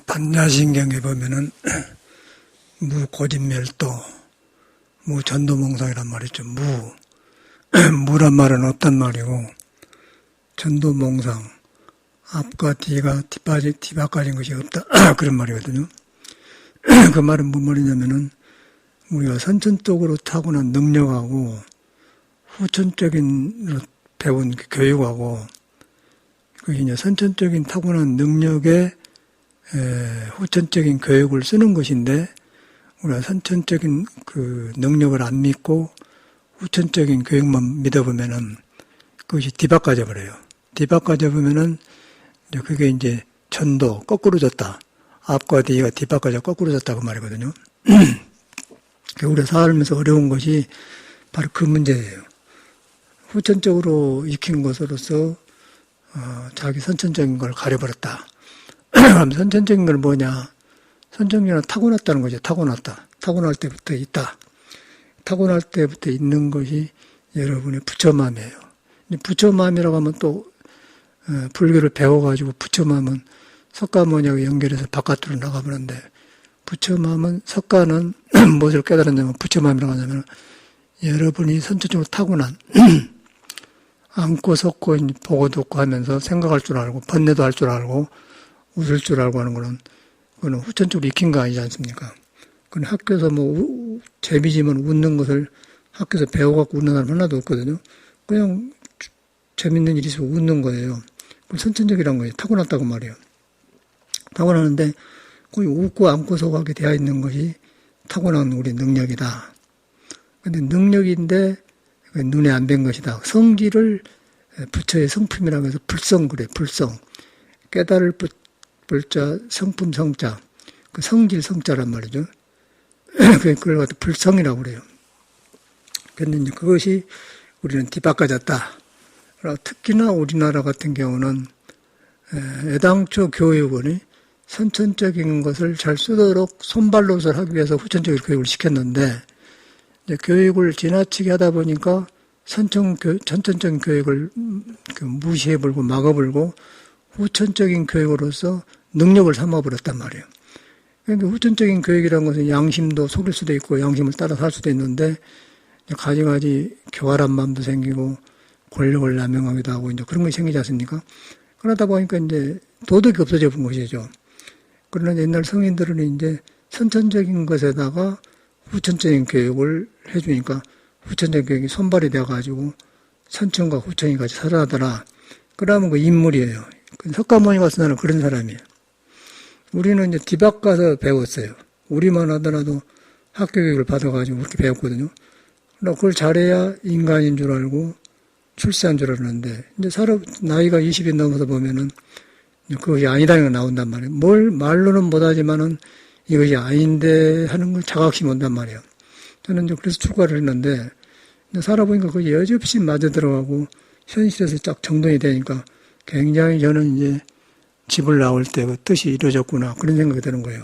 반야신경에 보면은 무고진멸도, 무전도몽상이란 말이죠. 무란 말은 없단 말이고, 전도몽상, 앞과 뒤가 뒤바꿔진 것이 없다. 그런 말이거든요. 그 말은 무슨 말이냐면은, 우리가 선천적으로 타고난 능력하고, 후천적인 배운 교육하고, 그게 이제 선천적인 타고난 능력에 후천적인 교육을 쓰는 것인데, 우리가 선천적인 그 능력을 안 믿고 후천적인 교육만 믿어보면은 그것이 뒤바꿔져 버려요. 뒤바꿔져 보면은 그게 이제 전도, 거꾸로 졌다. 앞과 뒤가 뒤바꿔져 거꾸로 졌다 그 말이거든요. 우리가 살면서 어려운 것이 바로 그 문제예요. 후천적으로 익힌 것으로서 자기 선천적인 걸 가려버렸다. 그럼 선천적인 걸 뭐냐? 선천적인 타고났다는 거죠. 타고났다. 타고날 때부터 있다. 타고날 때부터 있는 것이 여러분의 부처마음이에요. 부처마음이라고 하면 또 불교를 배워가지고 부처마음은 석가모니하고 연결해서 바깥으로 나가버렸는데, 부처마음은 석가는 무엇을 깨달았냐면 부처마음이라고 하냐면 여러분이 선천적으로 타고난 안고 섰고 보고 듣고 하면서 생각할 줄 알고 번뇌도 할 줄 알고 웃을 줄 알고 하는 거는 그건 후천적으로 익힌 거 아니지 않습니까? 그건 학교에서 재미지면 웃는 것을 학교에서 배워갖고 웃는 사람 하나도 없거든요. 그냥 재밌는 일이 있으면 웃는 거예요. 그건 선천적이란 거예요. 타고났다고 말이에요. 타고나는데 거의 웃고 안고 서고하게 되어 있는 것이 타고난 우리 능력이다. 근데 능력인데 눈에 안 뵌 것이다. 성질을 부처의 성품이라고 해서 불성 그래. 불성. 깨달을 불자, 성품 성자. 그 성질 성자란 말이죠. 그걸 갖다 불성이라고 그래요. 근데 이제 그것이 우리는 뒤바꿔졌다. 특히나 우리나라 같은 경우는 애당초 교육원이 선천적인 것을 잘 쓰도록 손발노릇을 하기 위해서 후천적인 교육을 시켰는데, 이제 교육을 지나치게 하다 보니까 선천적인 교육을 무시해버리고 막아버리고 후천적인 교육으로서 능력을 삼아버렸단 말이에요. 그러니까 후천적인 교육이라는 것은 양심도 속일 수도 있고 양심을 따라 살 수도 있는데, 가지가지 교활한 마음도 생기고 권력을 남용하기도 하고 이제 그런 것이 생기지 않습니까? 그러다 보니까 이제 도덕이 없어져 본 것이죠. 그러나 옛날 성인들은 이제 선천적인 것에다가 후천적인 교육을 해주니까 후천적인 교육이 손발이 돼가지고 선천과 후천이 같이 살아나더라. 그러면 그 인물이에요. 석가모니가 쓰는 그런 사람이에요. 우리는 이제 뒤바꿔서 배웠어요. 우리만 하더라도 학교 교육을 받아가지고 그렇게 배웠거든요. 그러나 그걸 잘해야 인간인 줄 알고 출세한 줄 알았는데, 이제 나이가 20이 넘어서 보면은 그것이 아니다는 게 나온단 말이에요. 뭘 말로는 못하지만은 이것이 아닌데 하는 걸 자각시 못한단 말이에요. 저는 이제 그래서 출가를 했는데, 살아보니까 그게 여지없이 맞아 들어가고 현실에서 쫙 정돈이 되니까 굉장히 저는 이제 집을 나올 때 그 뜻이 이루어졌구나 그런 생각이 드는 거예요.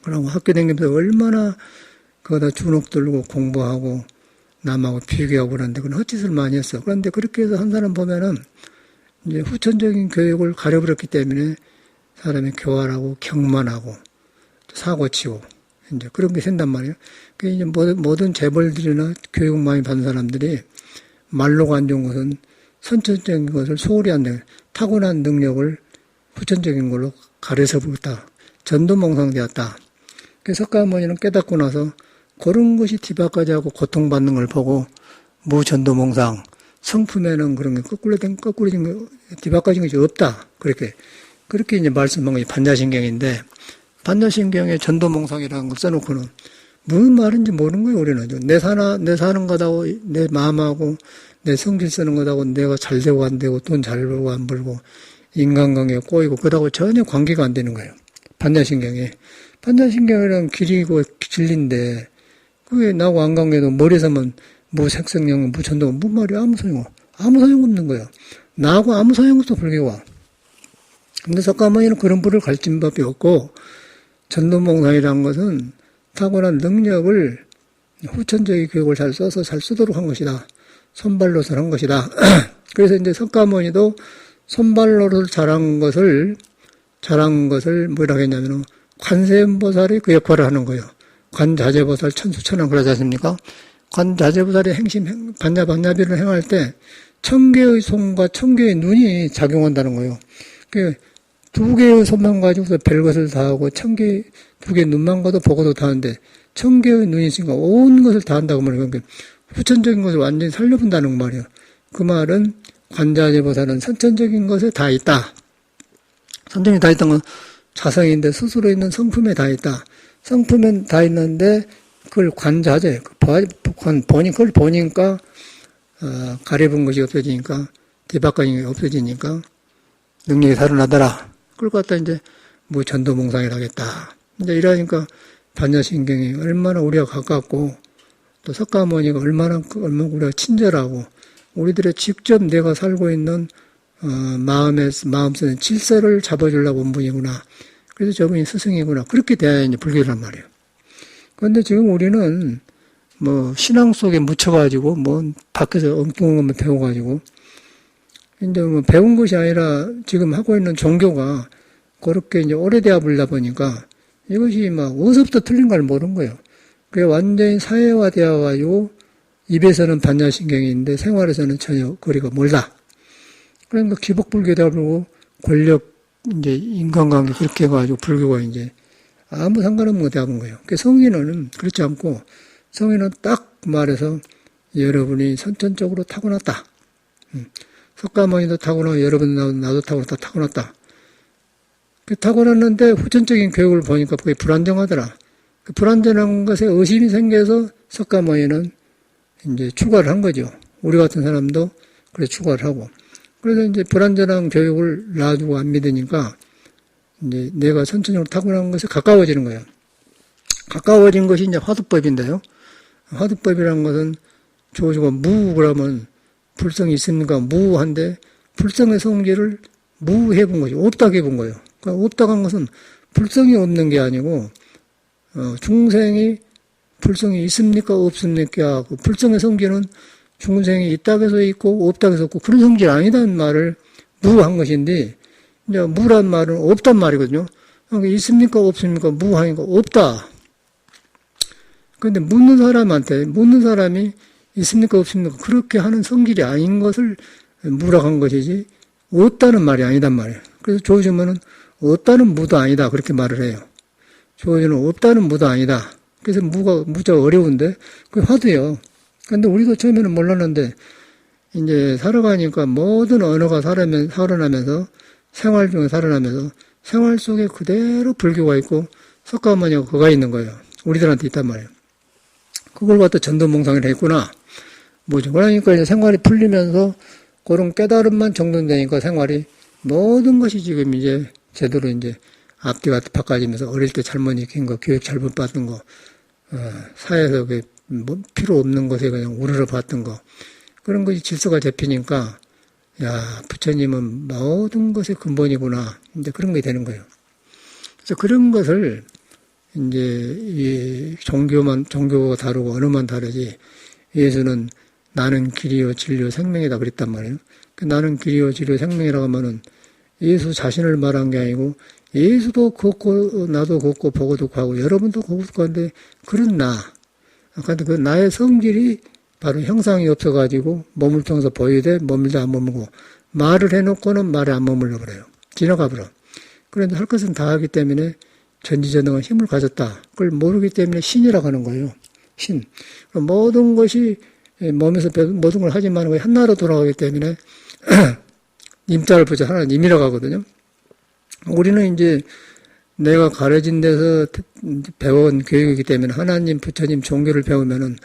그러고 학교 다니면서 얼마나 그거다 주눅 들고 공부하고 남하고 비교하고 그러는데 그건 헛짓을 많이 했어. 그런데 그렇게 해서 한 사람 보면은 이제 후천적인 교육을 가려버렸기 때문에 사람이 교활하고 경만하고 사고치고 이제 그런 게 생단 말이에요. 그 이제 모든 재벌들이나 교육 많이 받은 사람들이 말로가 안 좋은 것은 선천적인 것을 소홀히 한다. 타고난 능력을 후천적인 걸로 가려서 보다. 전도몽상되었다. 그래서 석가모니는 깨닫고 나서 그런 것이 뒤바꿔지 하고 고통받는 걸 보고 무전도몽상, 성품에는 그런 게 거꾸로진 거, 뒤바꿔진 것이 없다. 그렇게 이제 말씀한 것이 반야신경인데, 반야신경에 전도몽상이라는 걸 써놓고는 무슨 말인지 모르는 거예요, 우리는. 내 사는 거다고, 내 마음하고, 내 성질 쓰는 거다고, 내가 잘 되고 안 되고, 돈 잘 벌고 안 벌고, 인간관계에 꼬이고, 그다고 전혀 관계가 안 되는 거예요. 반야신경에. 반야신경이란 길이고 진리인데, 그게 나하고 안 관계도 머리에서만 무색성령, 무천도, 무슨 말이야? 아무 소용 없는 거야. 나하고 아무 소용없어, 불교가. 근데 석가모니는 그런 불을 가르친 법이 없고, 전도몽상이라는 것은 타고난 능력을 후천적인 교육을 잘 써서 잘 쓰도록 한 것이다. 손발노릇을 한 것이다. 그래서 이제 석가모니도 손발노릇을 잘한 것을 잘한 것을 뭐라고 했냐면 관세음보살이 그 역할을 하는 거예요. 관자재보살 천수천왕 그러지 않습니까? 관자재보살이 행심 반야반야비를 행할 때 1000개의 손과 1000개의 눈이 작용한다는 거예요. 그 2개의 손만 가지고서 별것을 다 하고 2개의 눈만 가도 보고도 다 하는데 1000개의 눈이 있으니까 온 것을 다 한다고 말해요. 그러니까 후천적인 것을 완전히 살려본다는 말이에요. 그 말은 관자재보살은 선천적인 것에 다 있다. 선천이 다 있다는 건 자성인데 스스로 있는 성품에 다 있다. 성품엔 다 있는데 그걸 관자재, 그걸 보니까 가려본 것이 없어지니까 뒤바꿔진 게 없어지니까 능력이 살아나더라. 그걸 갖다 이제 뭐 전도몽상을 하겠다. 이제 이러니까 반야신경이 얼마나 우리가 가깝고 또 석가모니가 얼마나 우리가 친절하고 우리들의 직접 내가 살고 있는 마음속에 질서를 잡아주려고 온 분이구나. 그래서 저분이 스승이구나. 그렇게 돼야 이제 불교란 말이에요. 그런데 지금 우리는 뭐 신앙 속에 묻혀가지고 뭐 밖에서 엉뚱한 것만 배워가지고 이제 뭐 배운 것이 아니라 지금 하고 있는 종교가 그렇게 이제 오래되어 버리다 보니까 이것이 막 어디서부터 틀린 걸 모르는 거예요. 그게 완전히 사회화되어가지고 입에서는 반야신경인데 생활에서는 전혀 거리가 멀다. 그러니까 기복불교다 그러고 권력 이제 인간관계 그렇게 해가지고 불교가 이제 아무 상관없는 거 되어본 거예요. 그 성인은 그렇지 않고 성인은 딱 말해서 여러분이 선천적으로 타고났다. 석가모니도 타고나고 여러분 나도 타고났다. 그 타고났는데 후천적인 교육을 보니까 그게 불안정하더라. 그 불안정한 것에 의심이 생겨서 석가모니는 이제 추가를 한 거죠. 우리 같은 사람도 그래 추가를 하고. 그래서 이제 불안정한 교육을 놔두고 안 믿으니까 이제 내가 선천적으로 타고난 것에 가까워지는 거예요. 가까워진 것이 이제 화두법인데요. 화두법이라는 것은 조주가 무 그러면 불성이 있습니까? 무한데 불성의 성질을 무해 본 거죠. 없다고 해본 거예요. 그러니까 없다고 한 것은 불성이 없는 게 아니고 중생이 불성이 있습니까? 없습니까? 하고 불성의 성질은 중생이 있다고 해서 있고 없다고 해서 없고 그런 성질이 아니다는 말을 무한 것인데 이제 무란 말은 없단 말이거든요. 그러니까 있습니까? 없습니까? 무하니까 없다. 그런데 묻는 사람이 있습니까? 없습니까? 그렇게 하는 성질이 아닌 것을 무라고 한 것이지 없다는 말이 아니단 말이에요. 그래서 조주면은 없다는 무도 아니다. 그렇게 말을 해요. 조주는 없다는 무도 아니다. 그래서 무자가 어려운데 그게 화두예요. 근데 우리도 처음에는 몰랐는데 이제 살아가니까 모든 언어가 살아나면서 생활 중에 살아나면서 생활 속에 그대로 불교가 있고 석가모니가 그가 있는 거예요. 우리들한테 있단 말이에요. 그걸 갖다 전도몽상을 했구나. 뭐죠? 그러니까 이제 생활이 풀리면서 그런 깨달음만 정돈되니까 생활이 모든 것이 지금 이제 제대로 이제 앞뒤가 바꿔지면서 어릴 때 잘못 익힌 거, 교육 잘못 받은 거, 사회에서 뭐 필요 없는 것에 그냥 우러러 봤던 거, 그런 것이 질서가 잡히니까, 야, 부처님은 모든 것의 근본이구나. 이제 그런 게 되는 거예요. 그래서 그런 것을 이제 이 종교가 다르고 언어만 다르지, 예수는 나는 길이요, 진리요, 생명이다 그랬단 말이에요. 나는 길이요, 진리요, 생명이라고 하면은 예수 자신을 말한 게 아니고, 예수도 걷고, 나도 걷고, 보고 듣고 하고, 여러분도 걷고 듣고 하는데, 그런 나. 근데 그 나의 성질이 바로 형상이 없어가지고, 머물 평소 보이되, 머물다 안 머물고, 말을 해놓고는 말에 안 머물러 버려요. 지나가 버려. 그런데 할 것은 다 하기 때문에, 전지전능한 힘을 가졌다. 그걸 모르기 때문에 신이라고 하는 거예요. 신. 모든 것이 몸에서 모든 걸 하지만 거의 하나로 돌아가기 때문에, 임자를 보자 하나님이라고 하거든요. 우리는 이제 내가 가르친 데서 배운 교육이기 때문에 하나님, 부처님, 종교를 배우면은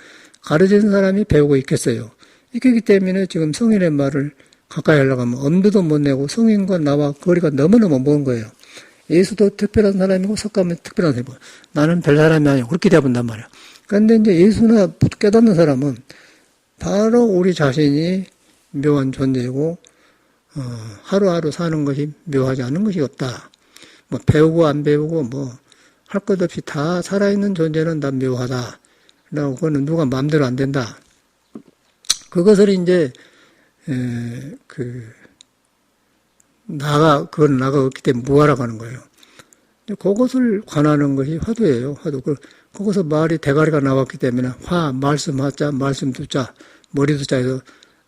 가르치는 사람이 배우고 있겠어요. 있기 때문에 지금 성인의 말을 가까이 하려고 하면 엄두도 못 내고 성인과 나와 거리가 너무너무 먼 거예요. 예수도 특별한 사람이고 석가모니 특별한 사람이고 나는 별 사람이 아니고 그렇게 돼본단 말이에요. 그런데 이제 예수나 깨닫는 사람은 바로 우리 자신이 묘한 존재이고 하루하루 사는 것이 묘하지 않은 것이 없다. 뭐 배우고 안 배우고 뭐 할 것 없이 다 살아있는 존재는 다 묘하다. 라고 그거는 누가 마음대로 안 된다. 그것을 이제 그건 나가 없기 때문에 무하라고 하는 거예요. 그것을 관하는 것이 화두예요, 화두. 거기서 말이 대가리가 나왔기 때문에 말씀 하자, 말씀 두자, 머리 두자에서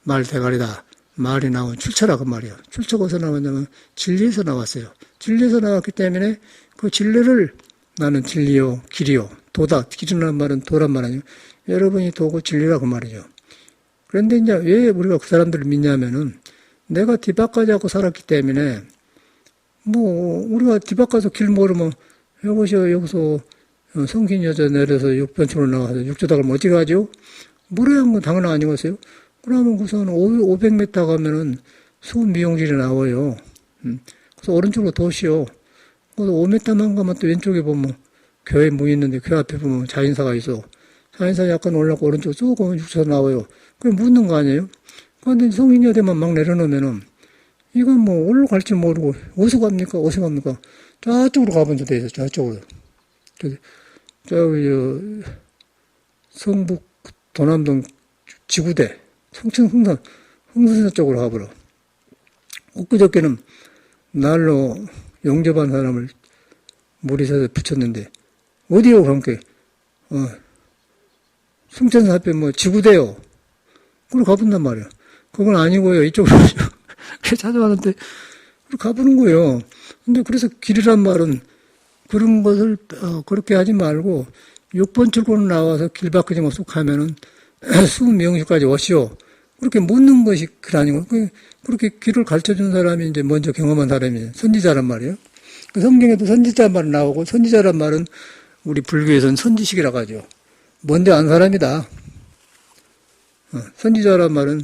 말 대가리다. 말이 나온 출처라 그 말이에요. 출처가 어디서 나왔냐면 진리에서 나왔어요. 진리에서 나왔기 때문에 그 진리를 나는 진리요, 길이요, 도다. 길이라는 말은 도란 말 아니에요. 여러분이 도고 진리라 그 말이죠. 그런데 이제 왜 우리가 그 사람들을 믿냐면은 내가 뒤바까지 하고 살았기 때문에 우리가 뒤바꿔서 길 모르면 여보시오 여기서 성긴 여자 내려서 6번촌으로 나가서 육조닭을 어떻게 가죠? 물에 한 건 당연한 아니겠어요? 그러면 우선 500m 가면은 수은 미용실이 나와요. 그래서 오른쪽으로 도시오. 그래서 5m만 가면 또 왼쪽에 보면 교회 문 있는데 교회 앞에 보면 자인사가 있어. 자인사 약간 올라가고 오른쪽 쭉 가면 육조닭 나와요. 그럼 묻는 거 아니에요? 그런데 성긴 여대만 막 내려놓으면은 이건 어디로 갈지 모르고 어디서 갑니까? 어디서 갑니까? 저쪽으로 가본 적도 있어요. 저쪽으로. 저기 성북 도남동 지구대 청춘 흥선사 쪽으로 가버려. 엊그저께는 날로 영접한 사람을 머리에서 붙였는데 어디요? 그렇게 승천사 앞에 지구대요. 그걸 가본단 말이야. 그건 아니고요. 이쪽으로 찾아왔는데 가보는 거예요. 근데 그래서 길이란 말은 그런 것을 그렇게 하지 말고 6번 출구로 나와서 길 바꾸지 못하고 가면은 수명시까지 오시오. 그렇게 묻는 것이 길 아니고 그렇게 길을 가르쳐준 사람이 이제 먼저 경험한 사람이 선지자란 말이에요. 그 성경에도 선지자 말 나오고 선지자란 말은 우리 불교에서는 선지식이라고 하죠. 먼저 안 사람이다. 선지자란 말은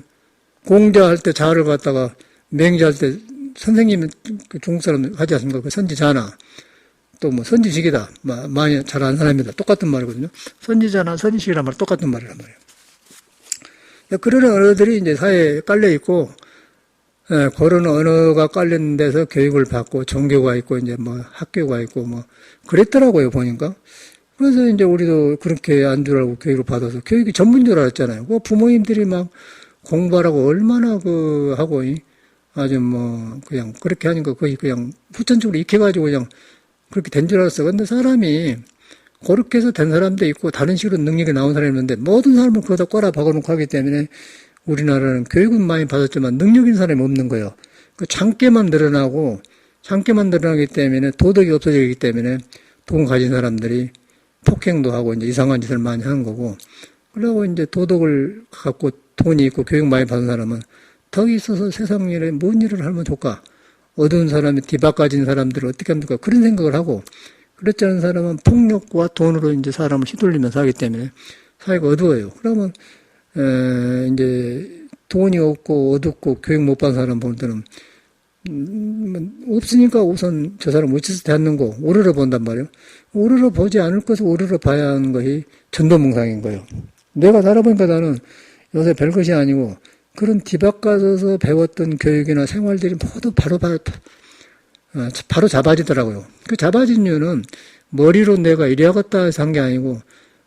공자할 때 자를 갖다가 맹자할 때 선생님은 중국 사람 하지 않습니까? 그 선지자나 또 선지식이다. 많이 잘 아는 사람이다. 똑같은 말이거든요. 선지자나 선지식이란 말 똑같은 말이란 말이에요. 그런 언어들이 이제 사회에 깔려 있고, 그런 언어가 깔린 데서 교육을 받고 종교가 있고 이제 학교가 있고 그랬더라고요 보니까. 그래서 이제 우리도 그렇게 안 줄 알고 교육을 받아서 교육이 전문인 줄 알았잖아요. 그 부모님들이 막 공부하라고 얼마나 하고 아주 그냥 그렇게 하니까 거의 그냥 후천적으로 익혀가지고 그냥 그렇게 된 줄 알았어. 근데 사람이 그렇게 해서 된 사람도 있고 다른 식으로 능력이 나온 사람이 있는데 모든 사람을 거기다 꼬라 박아놓고 하기 때문에 우리나라는 교육은 많이 받았지만 능력인 사람이 없는 거예요. 그 장깨만 늘어나기 때문에 도덕이 없어지기 때문에 돈 가진 사람들이 폭행도 하고 이제 이상한 짓을 많이 하는 거고, 그러고 이제 도덕을 갖고 돈이 있고 교육 많이 받은 사람은 덕이 있어서 세상 일에 뭔 일을 하면 좋을까? 어두운 사람이 뒤바꿔진 사람들을 어떻게 합니까? 그런 생각을 하고, 그렇지 않은 사람은 폭력과 돈으로 이제 사람을 휘둘리면서 하기 때문에 사회가 어두워요. 그러면, 이제 돈이 없고 어둡고 교육 못 받은 사람 보는 때는, 없으니까 우선 저 사람 어째서 대한민국 오르러 본단 말이에요. 오르러 보지 않을 것을 오르러 봐야 하는 것이 전도몽상인 거예요. 내가 살아보니까 나는 요새 별것이 아니고 그런 뒤바꿔서 배웠던 교육이나 생활들이 모두 바로 잡아지더라고요. 그 잡아진 이유는 머리로 내가 이래야겠다 해서 한 게 아니고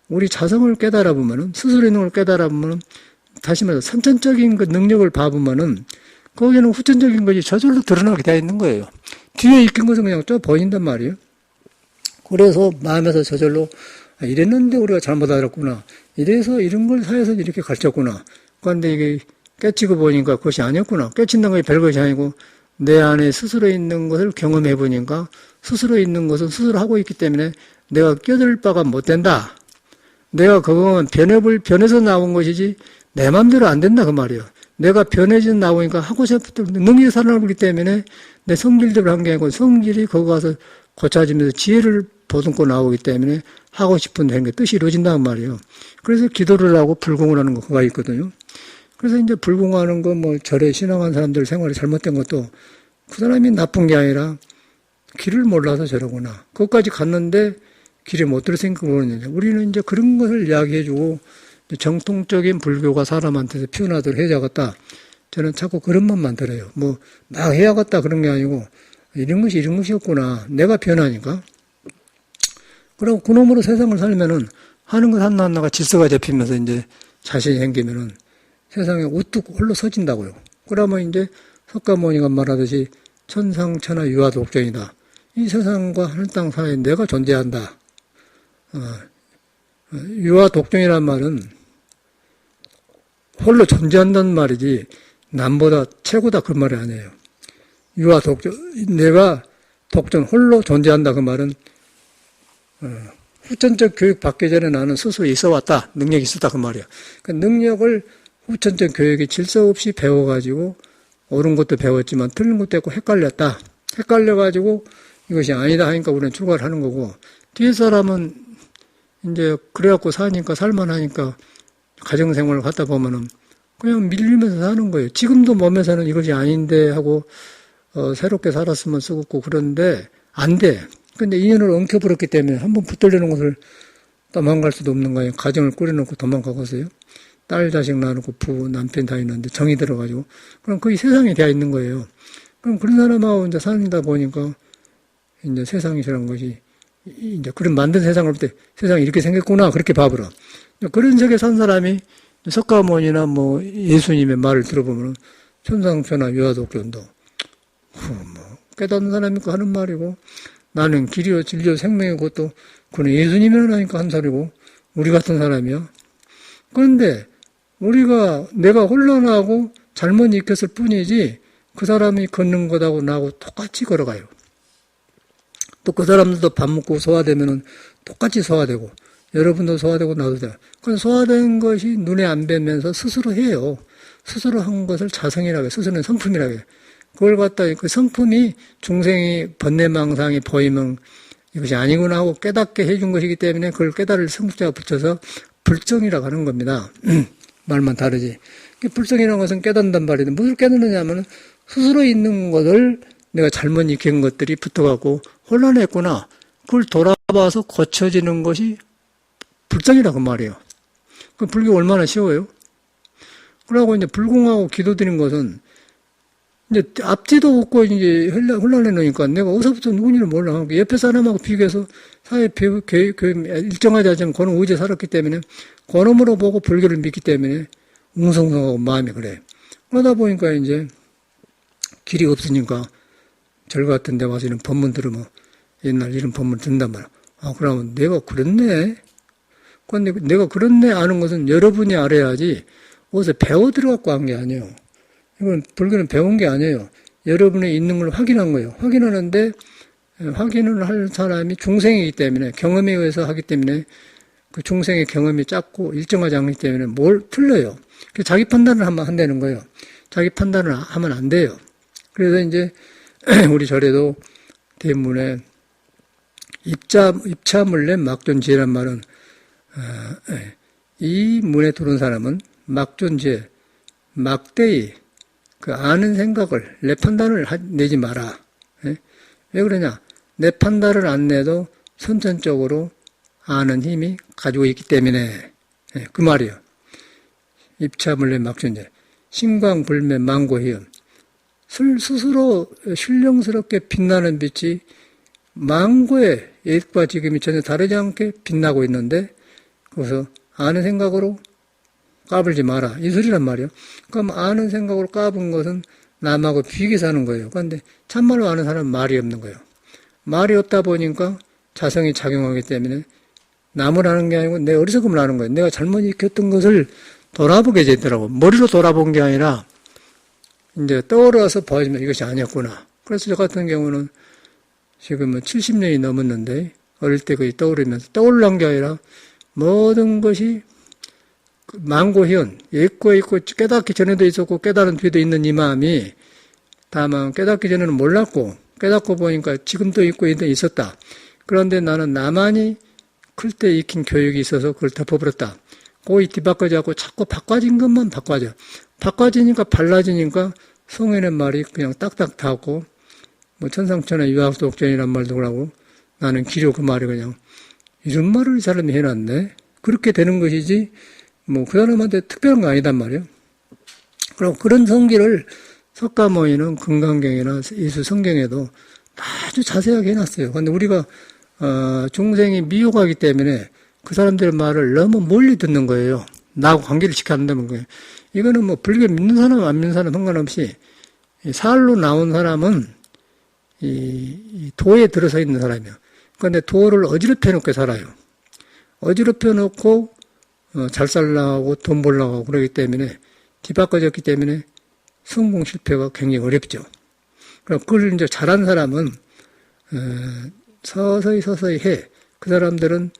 우리 자성을 깨달아 보면은 스스로 있는 걸 깨달아 보면은 다시 말해서 선천적인 그 능력을 봐보면은 거기는 후천적인 것이 저절로 드러나게 되어 있는 거예요. 뒤에 익힌 것은 그냥 좀 보인단 말이에요. 그래서 마음에서 저절로 이랬는데 우리가 잘못 알았구나. 이래서 이런 걸 사회에서 이렇게 가르쳤구나. 그런데 이게 깨치고 보니까 그것이 아니었구나. 깨친다는 것이 별것이 아니고 내 안에 스스로 있는 것을 경험해 보니까 스스로 있는 것은 스스로 하고 있기 때문에 내가 껴들 바가 못 된다. 내가 그거는 변해서 나온 것이지 내 마음대로 안 된다 그 말이에요. 내가 변해져 나오니까 하고 싶은 능력이 살아나기 때문에 내 성질대로 한 게 아니고 성질이 거기 가서 고쳐지면서 지혜를 보듬고 나오기 때문에 하고 싶은 게 뜻이 이루어진다는 말이에요. 그래서 기도를 하고 불공을 하는 거가 있거든요. 그래서 이제 불공하는 거 절에 신앙한 사람들 생활이 잘못된 것도 그 사람이 나쁜 게 아니라 길을 몰라서 저러구나. 그것까지 갔는데 길에 못 들었으니까 그러는데 우리는 이제 그런 것을 이야기해주고 정통적인 불교가 사람한테서 피어나도록 해야겠다. 저는 자꾸 그런 말만 들어요. 막 해야겠다 그런 게 아니고 이런 것이었구나. 내가 변하니까. 그리고 그놈으로 세상을 살면은 하는 것 하나하나가 질서가 잡히면서 이제 자신이 생기면은 세상에 우뚝 홀로 서진다고요. 그러면 이제 석가모니가 말하듯이 천상천하 유아독존이다. 이 세상과 하늘 땅 사이에 내가 존재한다. 유아독존이란 말은 홀로 존재한다는 말이지 남보다 최고다 그 말이 아니에요. 유아독존, 내가 독존 홀로 존재한다 그 말은 후천적 교육 받기 전에 나는 스스로 있어왔다. 능력이 있었다 그 말이야. 그 능력을 후천적 교육이 질서 없이 배워가지고 옳은 것도 배웠지만 틀린 것도 했고 헷갈렸다. 헷갈려가지고 이것이 아니다 하니까 우리는 출가를 하는 거고, 뒤에 사람은 이제 그래갖고 사니까 살만하니까 가정생활을 하다 보면은 그냥 밀리면서 사는 거예요. 지금도 몸에서는 이것이 아닌데 하고 새롭게 살았으면 쓰고 그런데 안 돼. 근데 인연을 엉켜버렸기 때문에 한번 붙들려는 것을 도망갈 수도 없는 거예요. 가정을 꾸려놓고 도망가고서요. 딸, 자식 낳아놓고 부부, 남편 다 있는데 정이 들어가지고. 그럼 거의 세상에 되어 있는 거예요. 그럼 그런 사람하고 이제 살다 보니까 이제 세상이라는 것이 이제 그런 만든 세상을 볼 때 세상이 이렇게 생겼구나. 그렇게 봐버려. 그런 세계 산 사람이 석가모니나 뭐 예수님의 말을 들어보면 천상천하 유아독존도 깨닫는 사람이니까 하는 말이고, 나는 길이요 진리요 생명이고, 또 그는 예수님이라 하니까 한 소리고, 우리 같은 사람이야. 그런데 내가 혼란하고 잘못 익혔을 뿐이지 그 사람이 걷는 것하고 나하고 똑같이 걸어가요. 또 그 사람들도 밥 먹고 소화되면은 똑같이 소화되고, 여러분도 소화되고 나도 돼요. 그건 소화된 것이 눈에 안 뵈면서 스스로 해요. 스스로 한 것을 자성이라고 해요. 스스로는 성품이라고 해요. 그걸 갖다 그 성품이 중생이 번뇌망상이 보이면 이것이 아니구나 하고 깨닫게 해준 것이기 때문에 그걸 깨달을 성자가 붙여서 불정이라고 하는 겁니다. 말만 다르지. 불정이라는 것은 깨닫는단 말인데 무엇을 깨닫느냐 하면 스스로 있는 것을 내가 잘못 익힌 것들이 붙어갖고 혼란했구나. 그걸 돌아봐서 고쳐지는 것이 불정이라고 말이에요. 그 불교 얼마나 쉬워요? 그러고 이제 불공하고 기도드린 것은 이제 앞뒤도 없고 이제 혼란해 놓으니까 내가 어디서부터 누군지를 몰라. 옆에 사람하고 비교해서 사회 교육 일정하지 않지만 그놈 의지에 살았기 때문에 그놈으로 보고 불교를 믿기 때문에 웅성성하고 마음이 그래. 그러다 보니까 이제 길이 없으니까 절 같은 데 와서 이런 법문 들으면 옛날 이런 법문 듣는단 말이야. 그러면 내가 그랬네. 그런데 내가 그랬네 아는 것은 여러분이 알아야지 어디서 배워 들어갖고 한 게 아니에요. 이건 불교는 배운 게 아니에요. 여러분이 있는 걸 확인한 거예요. 확인하는데 확인을 할 사람이 중생이기 때문에 경험에 의해서 하기 때문에 그 중생의 경험이 작고 일정하지 않기 때문에 뭘 틀려요. 자기 판단을 하면 한다는 거예요. 자기 판단을 하면 안 돼요. 그래서 이제 우리 절에도 대문에 입차물내 막존지혜란 말은 이 문에 들어온 사람은 막존지혜, 막대히 그 아는 생각을 내 판단을 내지 마라. 왜 그러냐? 내 판단을 안 내도 선천적으로 아는 힘이 가지고 있기 때문에 그 말이에요. 입차물내 막존지혜, 신광불매 망고희연. 스스로 신령스럽게 빛나는 빛이 망고의 옛과 지금이 전혀 다르지 않게 빛나고 있는데 거기서 아는 생각으로 까불지 마라. 이 소리란 말이에요. 그럼 아는 생각으로 까분 것은 남하고 비교해서 하는 거예요. 그런데 참말로 아는 사람은 말이 없는 거예요. 말이 없다 보니까 자성이 작용하기 때문에 남을 아는 게 아니고 내 어리석음을 아는 거예요. 내가 잘못 익혔던 것을 돌아보게 되더라고. 머리로 돌아본 게 아니라 이제 떠올라서 보여주면 이것이 아니었구나. 그래서 저 같은 경우는 지금은 70년이 넘었는데 어릴 때 거의 떠오르면서 떠올란 게 아니라 모든 것이 망고현, 있고 깨닫기 전에도 있었고 깨달은 뒤에도 있는 이 마음이 다만 깨닫기 전에는 몰랐고 깨닫고 보니까 지금도 있고 있었다. 그런데 나는 나만이 클 때 익힌 교육이 있어서 그걸 덮어버렸다. 거의 뒤바꿔져갖고 자꾸 바꿔진 것만 바꿔져. 바꿔지니까 발라지니까 성인의 말이 그냥 딱딱 닿고 뭐 천상천하 유학독존이란 말도 그러고 나는 기려 그 말이 그냥 이런 말을 이 사람이 해놨네. 그렇게 되는 것이지 뭐 그 사람한테 특별한 거 아니단 말이에요. 그럼 그런 성기를 석가모니는 금강경이나 예수 성경에도 아주 자세하게 해놨어요. 그런데 우리가 중생이 미혹하기 때문에 그 사람들의 말을 너무 멀리 듣는 거예요. 나하고 관계를 지켜야 한다는 거예요. 이거는 뭐 불교 믿는 사람 안 믿는 사람 상관없이 살로 나온 사람은 이 도에 들어서 있는 사람이에요. 그런데 도를 어지럽혀 놓게 살아요. 어지럽혀 놓고 잘 살라고 돈 벌려고 하고 그러기 때문에 뒤바꿔졌기 때문에 성공 실패가 굉장히 어렵죠. 그럼 그걸 이제 잘한 사람은 서서히 해. 그 사람들은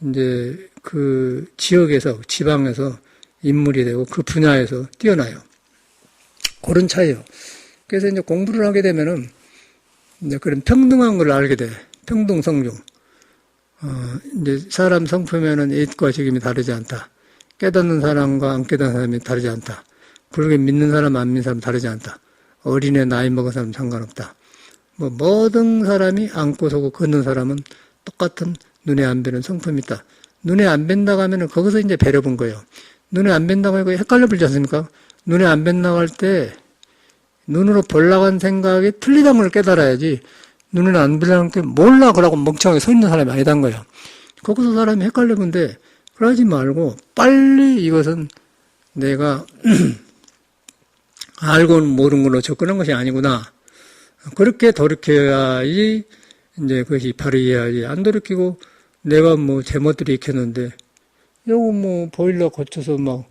이제 그 지역에서 지방에서 인물이 되고 그 분야에서 뛰어나요. 그런 차이요. 그래서 이제 공부를 하게 되면은 이제 그런 평등한 걸 알게 돼. 평등성중. 이제 사람 성품에는 옛과 지금이 다르지 않다. 깨닫는 사람과 안 깨닫는 사람이 다르지 않다. 불교 믿는 사람, 안 믿는 사람 다르지 않다. 어린애, 나이 먹은 사람 상관없다. 뭐, 모든 사람이 안고 서고 걷는 사람은 똑같은 눈에 안 뵈는 성품이 있다. 눈에 안 뵌다고 하면은 거기서 이제 배려 본 거예요. 눈에 안 뵌다고 하고 헷갈려 버리지 않습니까? 눈에 안 뵌다고 할 때, 눈으로 보려고 한 생각이 틀리다는 걸 깨달아야지, 눈에 안 뵈려는 게 몰라, 그러고 멍청하게 서 있는 사람이 아니단 거예요. 거기서 사람이 헷갈려 본데, 그러지 말고, 빨리 이것은 내가, 알고는 모르는 걸로 접근한 것이 아니구나. 그렇게 돌이켜야지, 이제 그것이 바로 이해하지. 안 돌이키고, 내가 뭐 제멋대로 익혔는데, 요거 뭐 보일러 고쳐서 막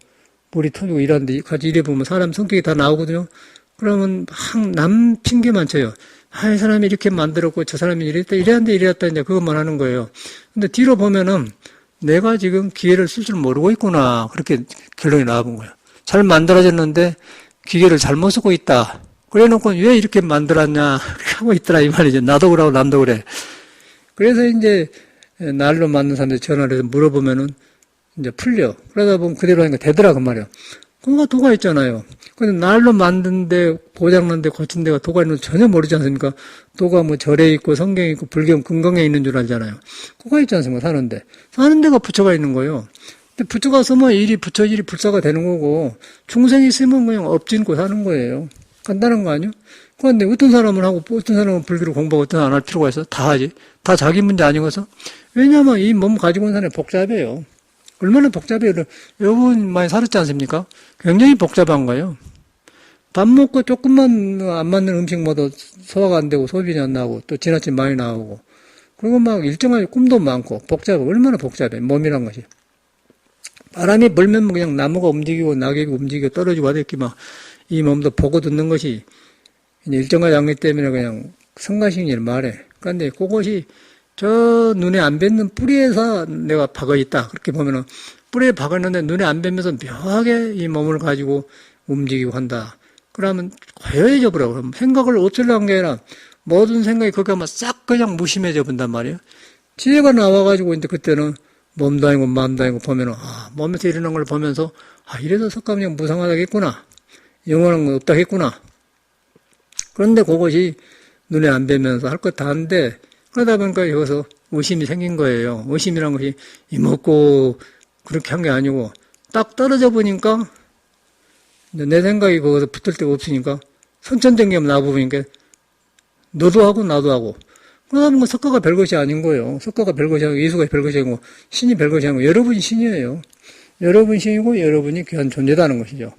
물이 터지고 이러는데 같이 일해보면 사람 성격이 다 나오거든요. 그러면 남 핑계만 쳐요. 이 사람이 이렇게 만들었고 저 사람이 이랬다 이랬다 이제 그것만 하는 거예요. 근데 뒤로 보면은 내가 지금 기계를 쓸 줄 모르고 있구나. 그렇게 결론이 나와본 거예요. 잘 만들어졌는데 기계를 잘못 쓰고 있다. 그래 놓고 왜 이렇게 만들었냐 하고 있더라 이 말이죠. 나도 그러고 남도 그래. 그래서 이제 날로 만든 사람들 전화를 해서 물어보면은 이제 풀려. 그러다 보면 그대로 하니까 되더라, 그 말이야. 그거 도가 있잖아요. 근데 날로 만든 데, 고장난 데, 고친 데가 도가 있는 줄 전혀 모르지 않습니까? 도가 뭐 절에 있고, 성경에 있고, 불경 근강에 있는 줄 알잖아요. 그거 있지 않습니까? 사는데. 사는 데가 부처가 있는 거예요. 근데 부처가 쓰면 일이 부처 일이 불사가 되는 거고, 중생이 쓰면 그냥 엎진고 사는 거예요. 간단한 거 아니요? 그런데 어떤 사람은 하고, 어떤 사람은 불교를 공부하고, 어떤 사람은 안 할 필요가 있어? 다 하지. 다 자기 문제 아니고서? 왜냐면 이 몸 가지고 있는 사람이 복잡해요. 얼마나 복잡해요. 여러분 많이 살았지 않습니까? 굉장히 복잡한 거예요. 밥 먹고 조금만 안 맞는 음식 먹어도 소화가 안 되고 소변이 안 나오고 또 지나침 많이 나오고 그리고 막 일정하게 꿈도 많고 복잡해. 얼마나 복잡해. 몸이란 것이. 바람이 불면 그냥 나무가 움직이고 낙엽이 움직이고 떨어지고 하듯이 막 이 몸도 보고 듣는 것이 일정한 양리 때문에 그냥 성가신이를 말해. 그런데 그것이 저 눈에 안 뵙는 뿌리에서 내가 박아 있다. 그렇게 보면은 뿌리에 박아 있는데 눈에 안 뵈면서 묘하게 이 몸을 가지고 움직이고 한다. 그러면 고요해져 버려. 그럼 생각을 없애려는 게 아니라 모든 생각이 그렇게 하면 싹 그냥 무심해져 본단 말이에요. 지혜가 나와가지고 이제 그때는 몸도 아니고 마음도 아니고 보면은 몸에서 일어나는 걸 보면서 이래서 석가모니가 무상하다겠구나. 영원한 건 없다겠구나. 그런데 그것이 눈에 안 뵈면서 할 것 다 한데 그러다 보니까 여기서 의심이 생긴 거예요. 의심이란 것이 이먹고 그렇게 한 게 아니고 딱 떨어져 보니까 내 생각이 거기서 붙을 데가 없으니까 선천적인 나와보니까 너도 하고 나도 하고 그러다 보니까 석가가 별것이 아닌 거예요. 석가가 별것이 아니고 예수가 별것이 아니고 신이 별것이 아니고 여러분이 신이에요. 여러분 신이고 여러분이 귀한 존재다는 것이죠.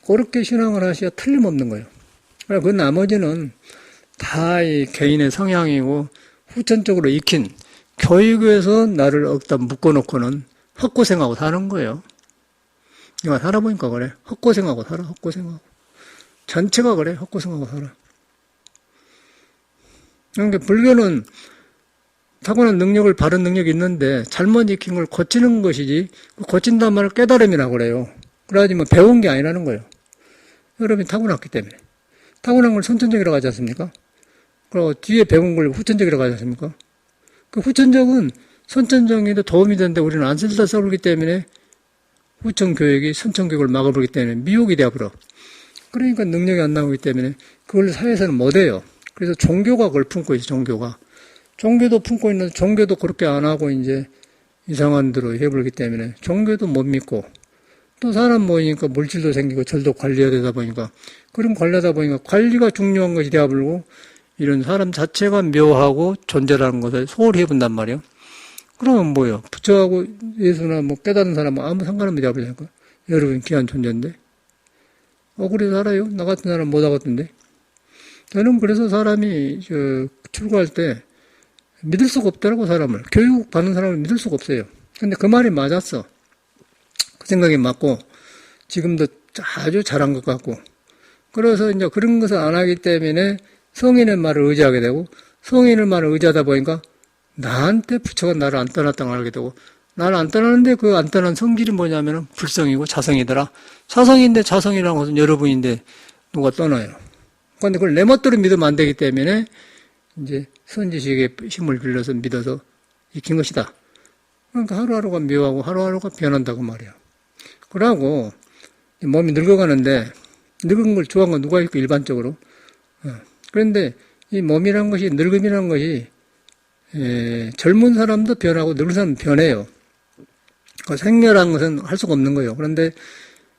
그렇게 신앙을 하셔야 틀림없는 거예요. 그 나머지는 다 이 개인의 성향이고 후천적으로 익힌 교육에서 나를 억다 묶어놓고는 헛고생하고 사는 거예요. 내가 살아보니까 그래. 헛고생하고 살아. 헛고생하고. 전체가 그래. 헛고생하고 살아. 그러니까 불교는 타고난 능력을 바른 능력이 있는데 잘못 익힌 걸 고치는 것이지 고친단 말을 깨달음이라고 그래요. 그러지 뭐 배운 게 아니라는 거예요. 여러분이 타고났기 때문에. 타고난 걸 선천적이라고 하지 않습니까? 그리고 뒤에 배운 걸 후천적이라고 하지 않습니까? 그 후천적은 선천적에도 도움이 되는데 우리는 안 쓸다 써버리기 때문에 후천 교육이 선천 교육을 막아버리기 때문에 미혹이 되어버려. 그러니까 능력이 안 나오기 때문에 그걸 사회에서는 못해요. 그래서 종교가 그걸 품고 있어, 종교가. 종교도 품고 있는데 종교도 그렇게 안 하고 이제 이상한 대로 해버리기 때문에 종교도 못 믿고 또 사람 모이니까 물질도 생기고 절도 관리해야 되다 보니까 그런 관리하다 보니까 관리가 중요한 것이 되어버리고 이런 사람 자체가 묘하고 존재라는 것을 소홀히 해본단 말이에요. 그러면 뭐예요? 부처하고 예수나 뭐 깨닫는 사람은 아무 상관없이 되어버리니까 여러분 귀한 존재인데 억울히 살아요? 나 같은 사람 못 하겠던데 저는 그래서 사람이 출가할 때 믿을 수가 없더라고, 사람을. 교육받는 사람을 믿을 수가 없어요. 근데 그 말이 맞았어. 그 생각이 맞고, 지금도 아주 잘한 것 같고. 그래서 이제 그런 것을 안 하기 때문에 성인의 말을 의지하게 되고, 성인의 말을 의지하다 보니까 나한테 부처가 나를 안 떠났다는 걸 알게 되고, 나를 안 떠나는데 그 안 떠난 성질이 뭐냐면은 불성이고 자성이더라. 자성인데 자성이라는 것은 여러분인데 누가 떠나요. 그런데 그걸 내 멋대로 믿으면 안 되기 때문에 이제 선지식의 힘을 빌려서 믿어서 익힌 것이다. 그러니까 하루하루가 묘하고 하루하루가 변한다고 말이야. 그러고 몸이 늙어가는데 늙은 걸 좋아하는 건 누가 있고 일반적으로. 그런데 이 몸이란 것이 늙음이란 것이 젊은 사람도 변하고 늙은 사람도 변해요. 그 생멸한 것은 할 수가 없는 거예요. 그런데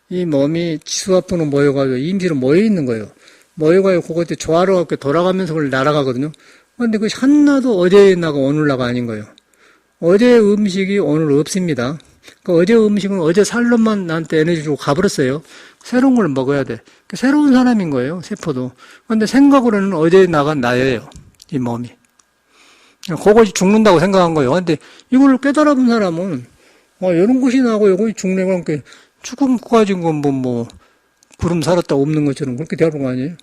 이 몸이 지수화풍으로 모여가지고 임시로 모여있는 거예요. 모여가지고 그것도 조화로 이렇게 돌아가면서 그걸 날아가거든요. 그런데 그것이 하나도 어제의 나가 오늘 나가 아닌 거예요. 어제의 음식이 오늘 없습니다. 그 어제의 음식은 어제 살로만 나한테 에너지 주고 가버렸어요. 새로운 걸 먹어야 돼. 새로운 사람인 거예요. 세포도. 그런데 생각으로는 어제의 나가 나예요. 이 몸이. 그것이 죽는다고 생각한 거예요. 근데 이걸 깨달아 본 사람은 이런 것이 나고 이거 죽네. 그러니까 죽은 거 가지고 뭐 구름 살았다 없는 것처럼 그렇게 되어본 거 아니에요?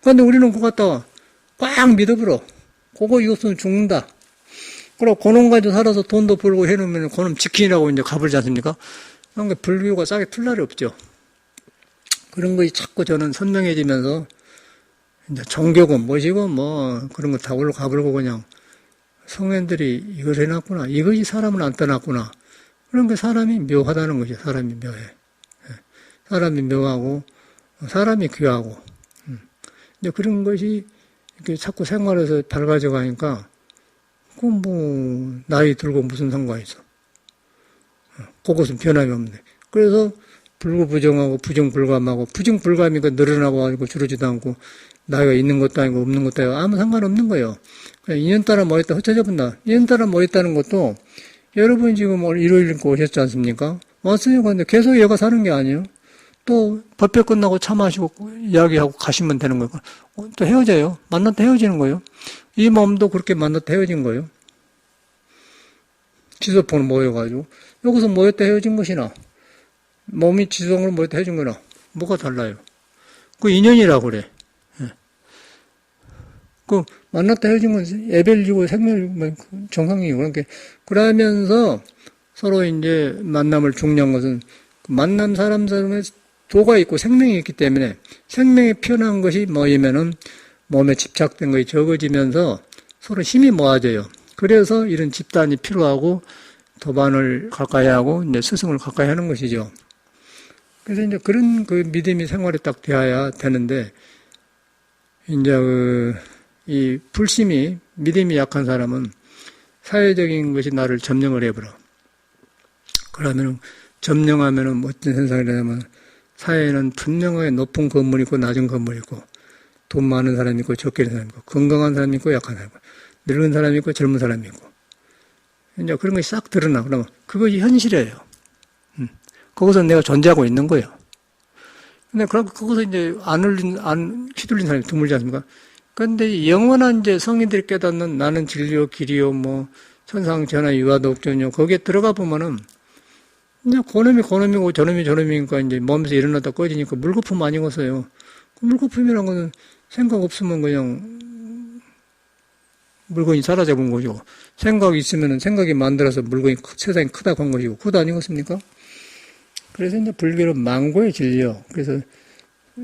그런데 우리는 그거 갖다가 꽉 믿어버려. 그거 이것은 죽는다. 그리고 그놈 가지고 살아서 돈도 벌고 해놓으면 그놈 지키라고 이제 가버리지 않습니까? 그러니까 불교가 싸게 풀 날이 없죠. 그런 것이 자꾸 저는 선명해지면서 이제 종교고 뭐시고 뭐 그런 거 다 올라가버리고 그냥 성현들이 이걸 해놨구나. 이것이 사람을 안 떠났구나. 그런 게 사람이 묘하다는 거죠. 사람이 묘해. 사람이 묘하고 사람이 귀하고 이제 그런 것이 이렇게 자꾸 생활에서 밝아져 가니까 그 뭐 나이 들고 무슨 상관이 있어. 그것은 변함이 없네. 그래서 불구부정하고 부정불감하고 부정불감이니까 늘어나고 가지고 줄어지도 않고 나이가 있는 것도 아니고 없는 것도 아니고 아무 상관없는 거예요. 그냥 인연 따라 뭐 했다 흩어져 본다. 인연 따라 뭐 했다는 것도 여러분 지금 오늘 일요일 입고 오셨지 않습니까? 왔어요. 근데 계속 얘가 사는 게 아니에요. 또 법회 끝나고 차 마시고 이야기하고 가시면 되는 거예요. 또 헤어져요. 만났다 헤어지는 거예요. 이 몸도 그렇게 만났다 헤어진 거예요. 지소폰으로 모여가지고 여기서 모였다 헤어진 것이나 몸이 지성으로 모였다 헤어진 거나 뭐가 달라요. 그 인연이라고 그래. 그 만났다 헤어진 건 애별이고 생멸이고 정상이에요. 그러니까 그러면서 서로 이제 만남을 중요한 것은 만난 사람의 도가 있고 생명이 있기 때문에 생명이 피어난 것이 뭐이면은 몸에 집착된 것이 적어지면서 서로 힘이 모아져요. 그래서 이런 집단이 필요하고 도반을 가까이 하고 이제 스승을 가까이 하는 것이죠. 그래서 이제 그런 그 믿음이 생활에 딱 되어야 되는데 이제 이 불심이 믿음이 약한 사람은 사회적인 것이 나를 점령을 해버려. 그러면 점령하면은 어떤 현상이 되냐면 사회에는 분명하게 높은 건물이 있고 낮은 건물이 있고 돈 많은 사람이 있고 적게 있는 사람이 있고 건강한 사람이 있고 약한 사람이 있고 늙은 사람이 있고 젊은 사람이 있고 이제 그런 것이 싹 드러나. 그러면 그것이 현실이에요. 거기서 내가 존재하고 있는 거예요. 근데 거기서 이제 안 휘둘린 사람이 드물지 않습니까? 그런데 영원한 이제 성인들이 깨닫는 나는 진리요, 길이요, 뭐, 천상, 전하, 유아도 없전요. 거기에 들어가 보면은, 이제 고놈이고 저놈이니까 이제 몸에서 일어나다 꺼지니까 물거품 아니겠어요. 그 물거품이란 거는 생각 없으면 그냥 물건이 사라져 본 거죠. 생각이 있으면은 생각이 만들어서 물건이 세상이 크다고 한 것이고, 그것도 아니겠습니까? 그래서 이제 불교는 망고의 진리요. 그래서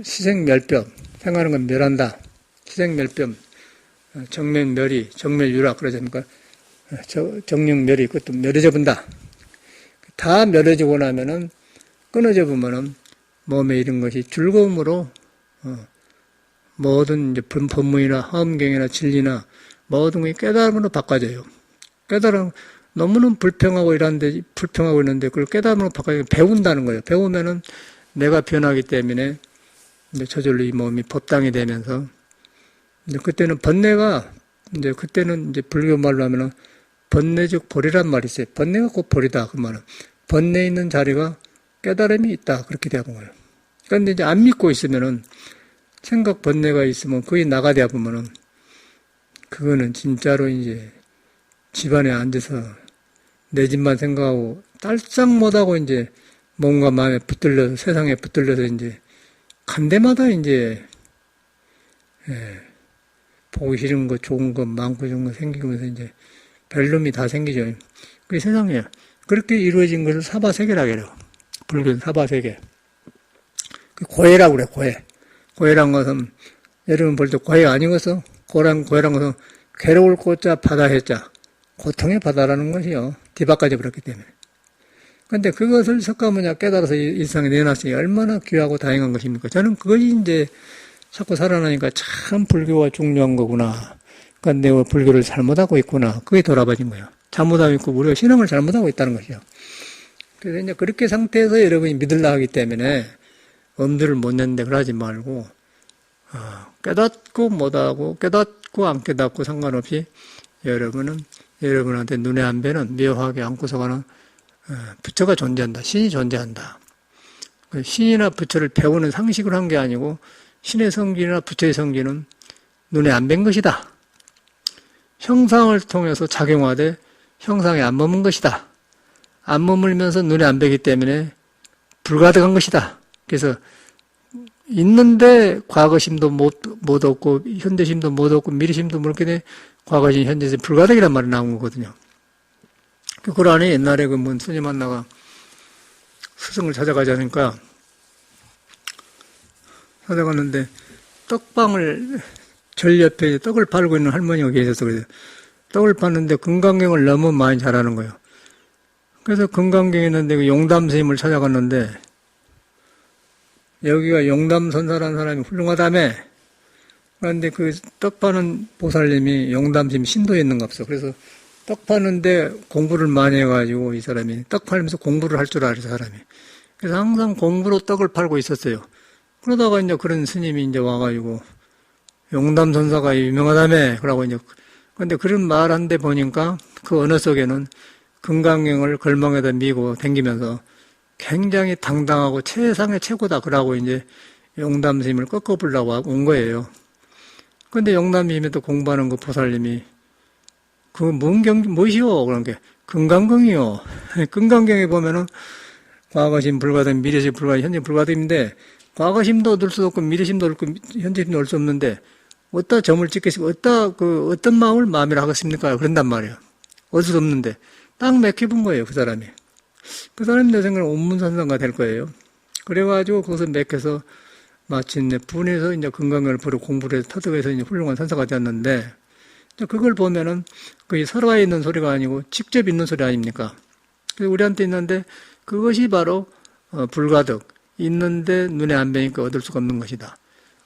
시생멸병, 생각하는 건 멸한다. 시생멸병, 정멸멸이, 정멸유락, 그러지 않습니까? 정령멸이, 그것도 멸해져 본다. 다 멸해지고 나면은, 끊어져 보면은, 몸에 이런 것이 즐거움으로, 모든 이제 법문이나 화엄경이나 진리나, 모든 것이 깨달음으로 바꿔져요. 깨달음, 너무는 불평하고 있는데, 그걸 깨달음으로 바꿔서 배운다는 거예요. 배우면은 내가 변하기 때문에, 이제 저절로 이 몸이 법당이 되면서, 이제 그때는 그때는 이제 불교 말로 하면은, 번뇌적 보리란 말이 있어요. 번뇌가 곧 보리다. 그 말은. 번뇌 있는 자리가 깨달음이 있다. 그렇게 되는 거예요. 그런데 이제 안 믿고 있으면은, 생각 번뇌가 있으면 거의 나가다 보면은 그거는 진짜로 이제 집안에 앉아서 내 집만 생각하고 딸싹 못하고 이제 몸과 마음에 붙들려서 세상에 붙들려서 이제 간 데마다 이제 보기 싫은 거 좋은 거 많고 좋은 거 생기면서 이제 별놈이 다 생기죠. 그게 세상이에요. 그렇게 이루어진 것을 사바세계라고 해요. 불교는 사바세계. 고해라고 그래, 고해. 고해란 것은, 여러분 볼 때 고해가 아니겠어? 고해란 것은 괴로울 고자 바다 해자. 고통의 바다라는 것이요. 뒤바까지 그렇기 때문에. 근데 그것을 석가모니가 깨달아서 일상에 내놨으니 얼마나 귀하고 다행한 것입니까? 저는 그것이 이제 자꾸 살아나니까 참 불교가 중요한 거구나. 그러니까 내가 불교를 잘못하고 있구나. 그게 돌아버린 거예요. 잘못하고 있고 우리가 신앙을 잘못하고 있다는 것이요. 그래서 이제 그렇게 상태에서 여러분이 믿으려 하기 때문에 엄두를 못 낸데 그러지 말고 깨닫고 못하고 깨닫고 안 깨닫고 상관없이 여러분은 여러분한테 눈에 안 뵈는 묘하게 안고서 가는 부처가 존재한다. 신이 존재한다. 신이나 부처를 배우는 상식을 한 게 아니고 신의 성질이나 부처의 성질은 눈에 안 뵌 것이다. 형상을 통해서 작용하되 형상에 안 머문 것이다. 안 머물면서 눈에 안 뵈기 때문에 불가득한 것이다. 그래서 있는데 과거심도 못 얻고 현대심도 못 얻고 미래심도 모르게 돼 과거심 현재심 불가득이란 말이 나온 거거든요. 그 안에 옛날에 그 뭔 스님 만나가 스승을 찾아가자니까 찾아갔는데 떡방을 절 옆에 떡을 팔고 있는 할머니가 계셔서 그래요. 떡을 파는데 금강경을 너무 많이 잘하는 거예요. 그래서 금강경에 있는데 그 용담 스님을 찾아갔는데 여기가 용담선사라는 사람이 훌륭하다며. 그런데 그 떡 파는 보살님이 용담 스님 신도에 있는가 없어. 그래서 떡 파는데 공부를 많이 해가지고 이 사람이 떡 팔면서 공부를 할 줄 알아요, 사람이. 그래서 항상 공부로 떡을 팔고 있었어요. 그러다가 이제 그런 스님이 이제 와가지고 용담선사가 유명하다며. 그러고 이제 근데 그런 말 한데 보니까 그 언어 속에는 금강경을 걸망에다 미고 댕기면서 굉장히 당당하고 최상의 최고다. 그러고 이제 용담 스님을 꺾어보려고 온 거예요. 근데 용담 스님이 또 공부하는 그 보살님이 그 무엇이요? 그런 게 금강경이요. 금강경에 보면은 과거심 불가등, 미래심 불가등, 현재 불가등인데 과거심도 얻을 수 없고 미래심도 얻고 현재심도 얻을 수 없는데 어디다 점을 찍겠습니까? 어떤 마음을 마음이라 하겠습니까? 그런단 말이에요. 얻을 수 없는데 딱 맥혀본 거예요, 그 사람이. 그 사람이 내 생각에 온문산상가 될 거예요. 그래가지고 거기서 맥혀서 마침내 분해서 이제 금강경을 보러 공부를 해서 터득해서 이제 훌륭한 선사가 되었는데 그걸 보면은 그게 서로에 있는 소리가 아니고 직접 있는 소리 아닙니까? 그래서 우리한테 있는데 그것이 바로 불가득. 있는데 눈에 안 뵈니까 얻을 수가 없는 것이다.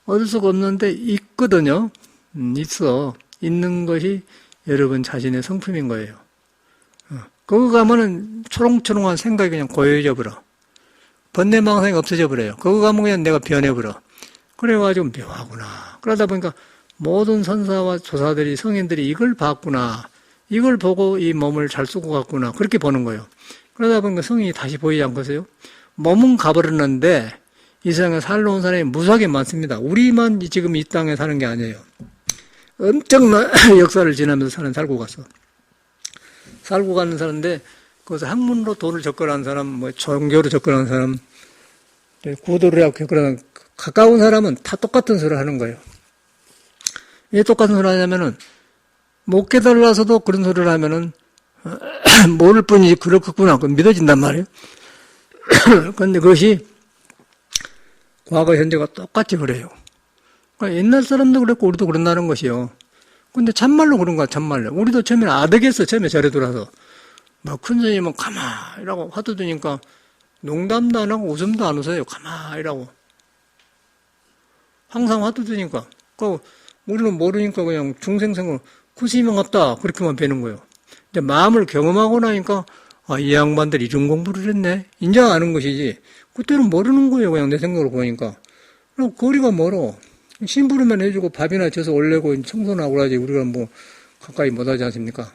얻을 수가 없는데 있거든요. 있어. 있는 것이 여러분 자신의 성품인 거예요. 거기 가면은 초롱초롱한 생각이 그냥 고요해져 버려. 번뇌망상이 없어져 버려요. 거기 가면 그냥 내가 변해버려. 그래가지고 묘하구나. 그러다 보니까 모든 선사와 조사들이, 성인들이 이걸 봤구나. 이걸 보고 이 몸을 잘 쓰고 갔구나. 그렇게 보는 거예요. 그러다 보니까 성인이 다시 보이지 않겠어요? 몸은 가버렸는데 이 세상에 살러 온 사람이 무수하게 많습니다. 우리만 지금 이 땅에 사는 게 아니에요. 엄청난 역사를 지나면서 살고 갔어. 살고 가는 사람인데 거기서 학문으로 돈을 접근하는 사람, 뭐 종교로 접근하는 사람, 구도를 하고 접근하는 가까운 사람은 다 똑같은 소리를 하는 거예요. 왜 똑같은 소리를 하냐면은 못 깨달아서도 그런 소리를 하면은 모를 뿐이지 그렇겠구나. 그건 믿어진단 말이에요. 그런데 그것이 과거, 현재가 똑같이 그래요. 그러니까 옛날 사람도 그랬고 우리도 그런다는 것이요. 근데 참말로 그런 거야, 참말로. 우리도 처음에는 아득했어, 처음에 절에 들어와서. 막 큰 스님은 가만히라고 화두 드니까 농담도 안 하고 웃음도 안 웃어요. 가만히라고. 항상 화두 드니까. 그 우리는 모르니까 그냥 중생생으로 그 스님은 없다. 그렇게만 배는 거예요. 근데 마음을 경험하고 나니까 이 양반들 이런 공부를 했네. 이제 아는 것이지. 그때는 모르는 거예요. 그냥 내 생각으로 보니까. 그럼 거리가 멀어. 심부름만 해주고 밥이나 져서 올리고 청소나 하고 하지 우리가 뭐 가까이 못하지 않습니까?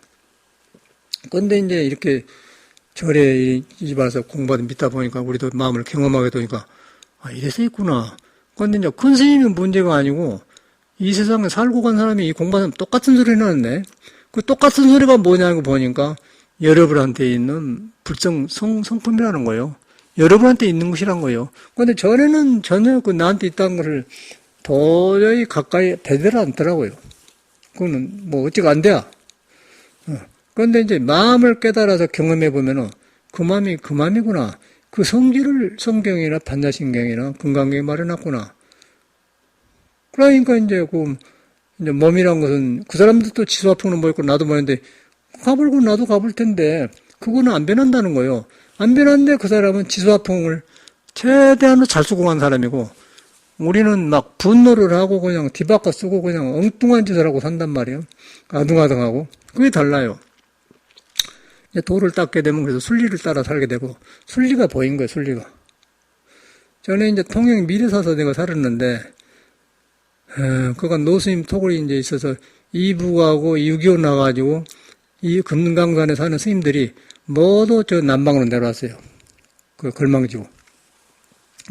근데 이제 이렇게 절에 이 집 와서 공부하다 믿다 보니까 우리도 마음을 경험하게 되니까 이래서 있구나. 그런데 이제 큰 스님이 문제가 아니고 이 세상에 살고 간 사람이 이 공부하면 똑같은 소리를 하는데 그 똑같은 소리가 뭐냐고 보니까 여러분한테 있는 성품이라는 거예요. 여러분한테 있는 것이란 거예요. 그런데 전에는 전혀 그 나한테 있다는 것을 도저히 가까이 대대로 않더라고요. 그거는 뭐 어찌가 안 돼야. 그런데 이제 마음을 깨달아서 경험해 보면은 그 마음이 그 마음이구나. 그 성질을 성경이나 반야신경이나 금강경에 말해놨구나. 그러니까 이제 이제 몸이란 것은 그 사람들도 지수화풍은 뭐 있고 나도 뭐였는데 가불고 나도 가볼 텐데 그거는 안 변한다는 거예요. 안 변한데 그 사람은 지수화풍을 최대한으로 잘 쓰고 간 사람이고 우리는 막 분노를 하고 그냥 뒤바꿔 쓰고 그냥 엉뚱한 짓을 하고 산단 말이에요. 아둥아둥하고. 그게 달라요. 이제 도를 닦게 되면 그래서 순리를 따라 살게 되고 순리가 보인 거예요. 순리가. 전에 이제 통영 미래사서 내가 살았는데 그건 노스님 토굴이 이제 있어서 이북하고 6.25 나가지고 이 금강산에 사는 스님들이 모두 저 남방으로 내려왔어요. 그 걸망지고.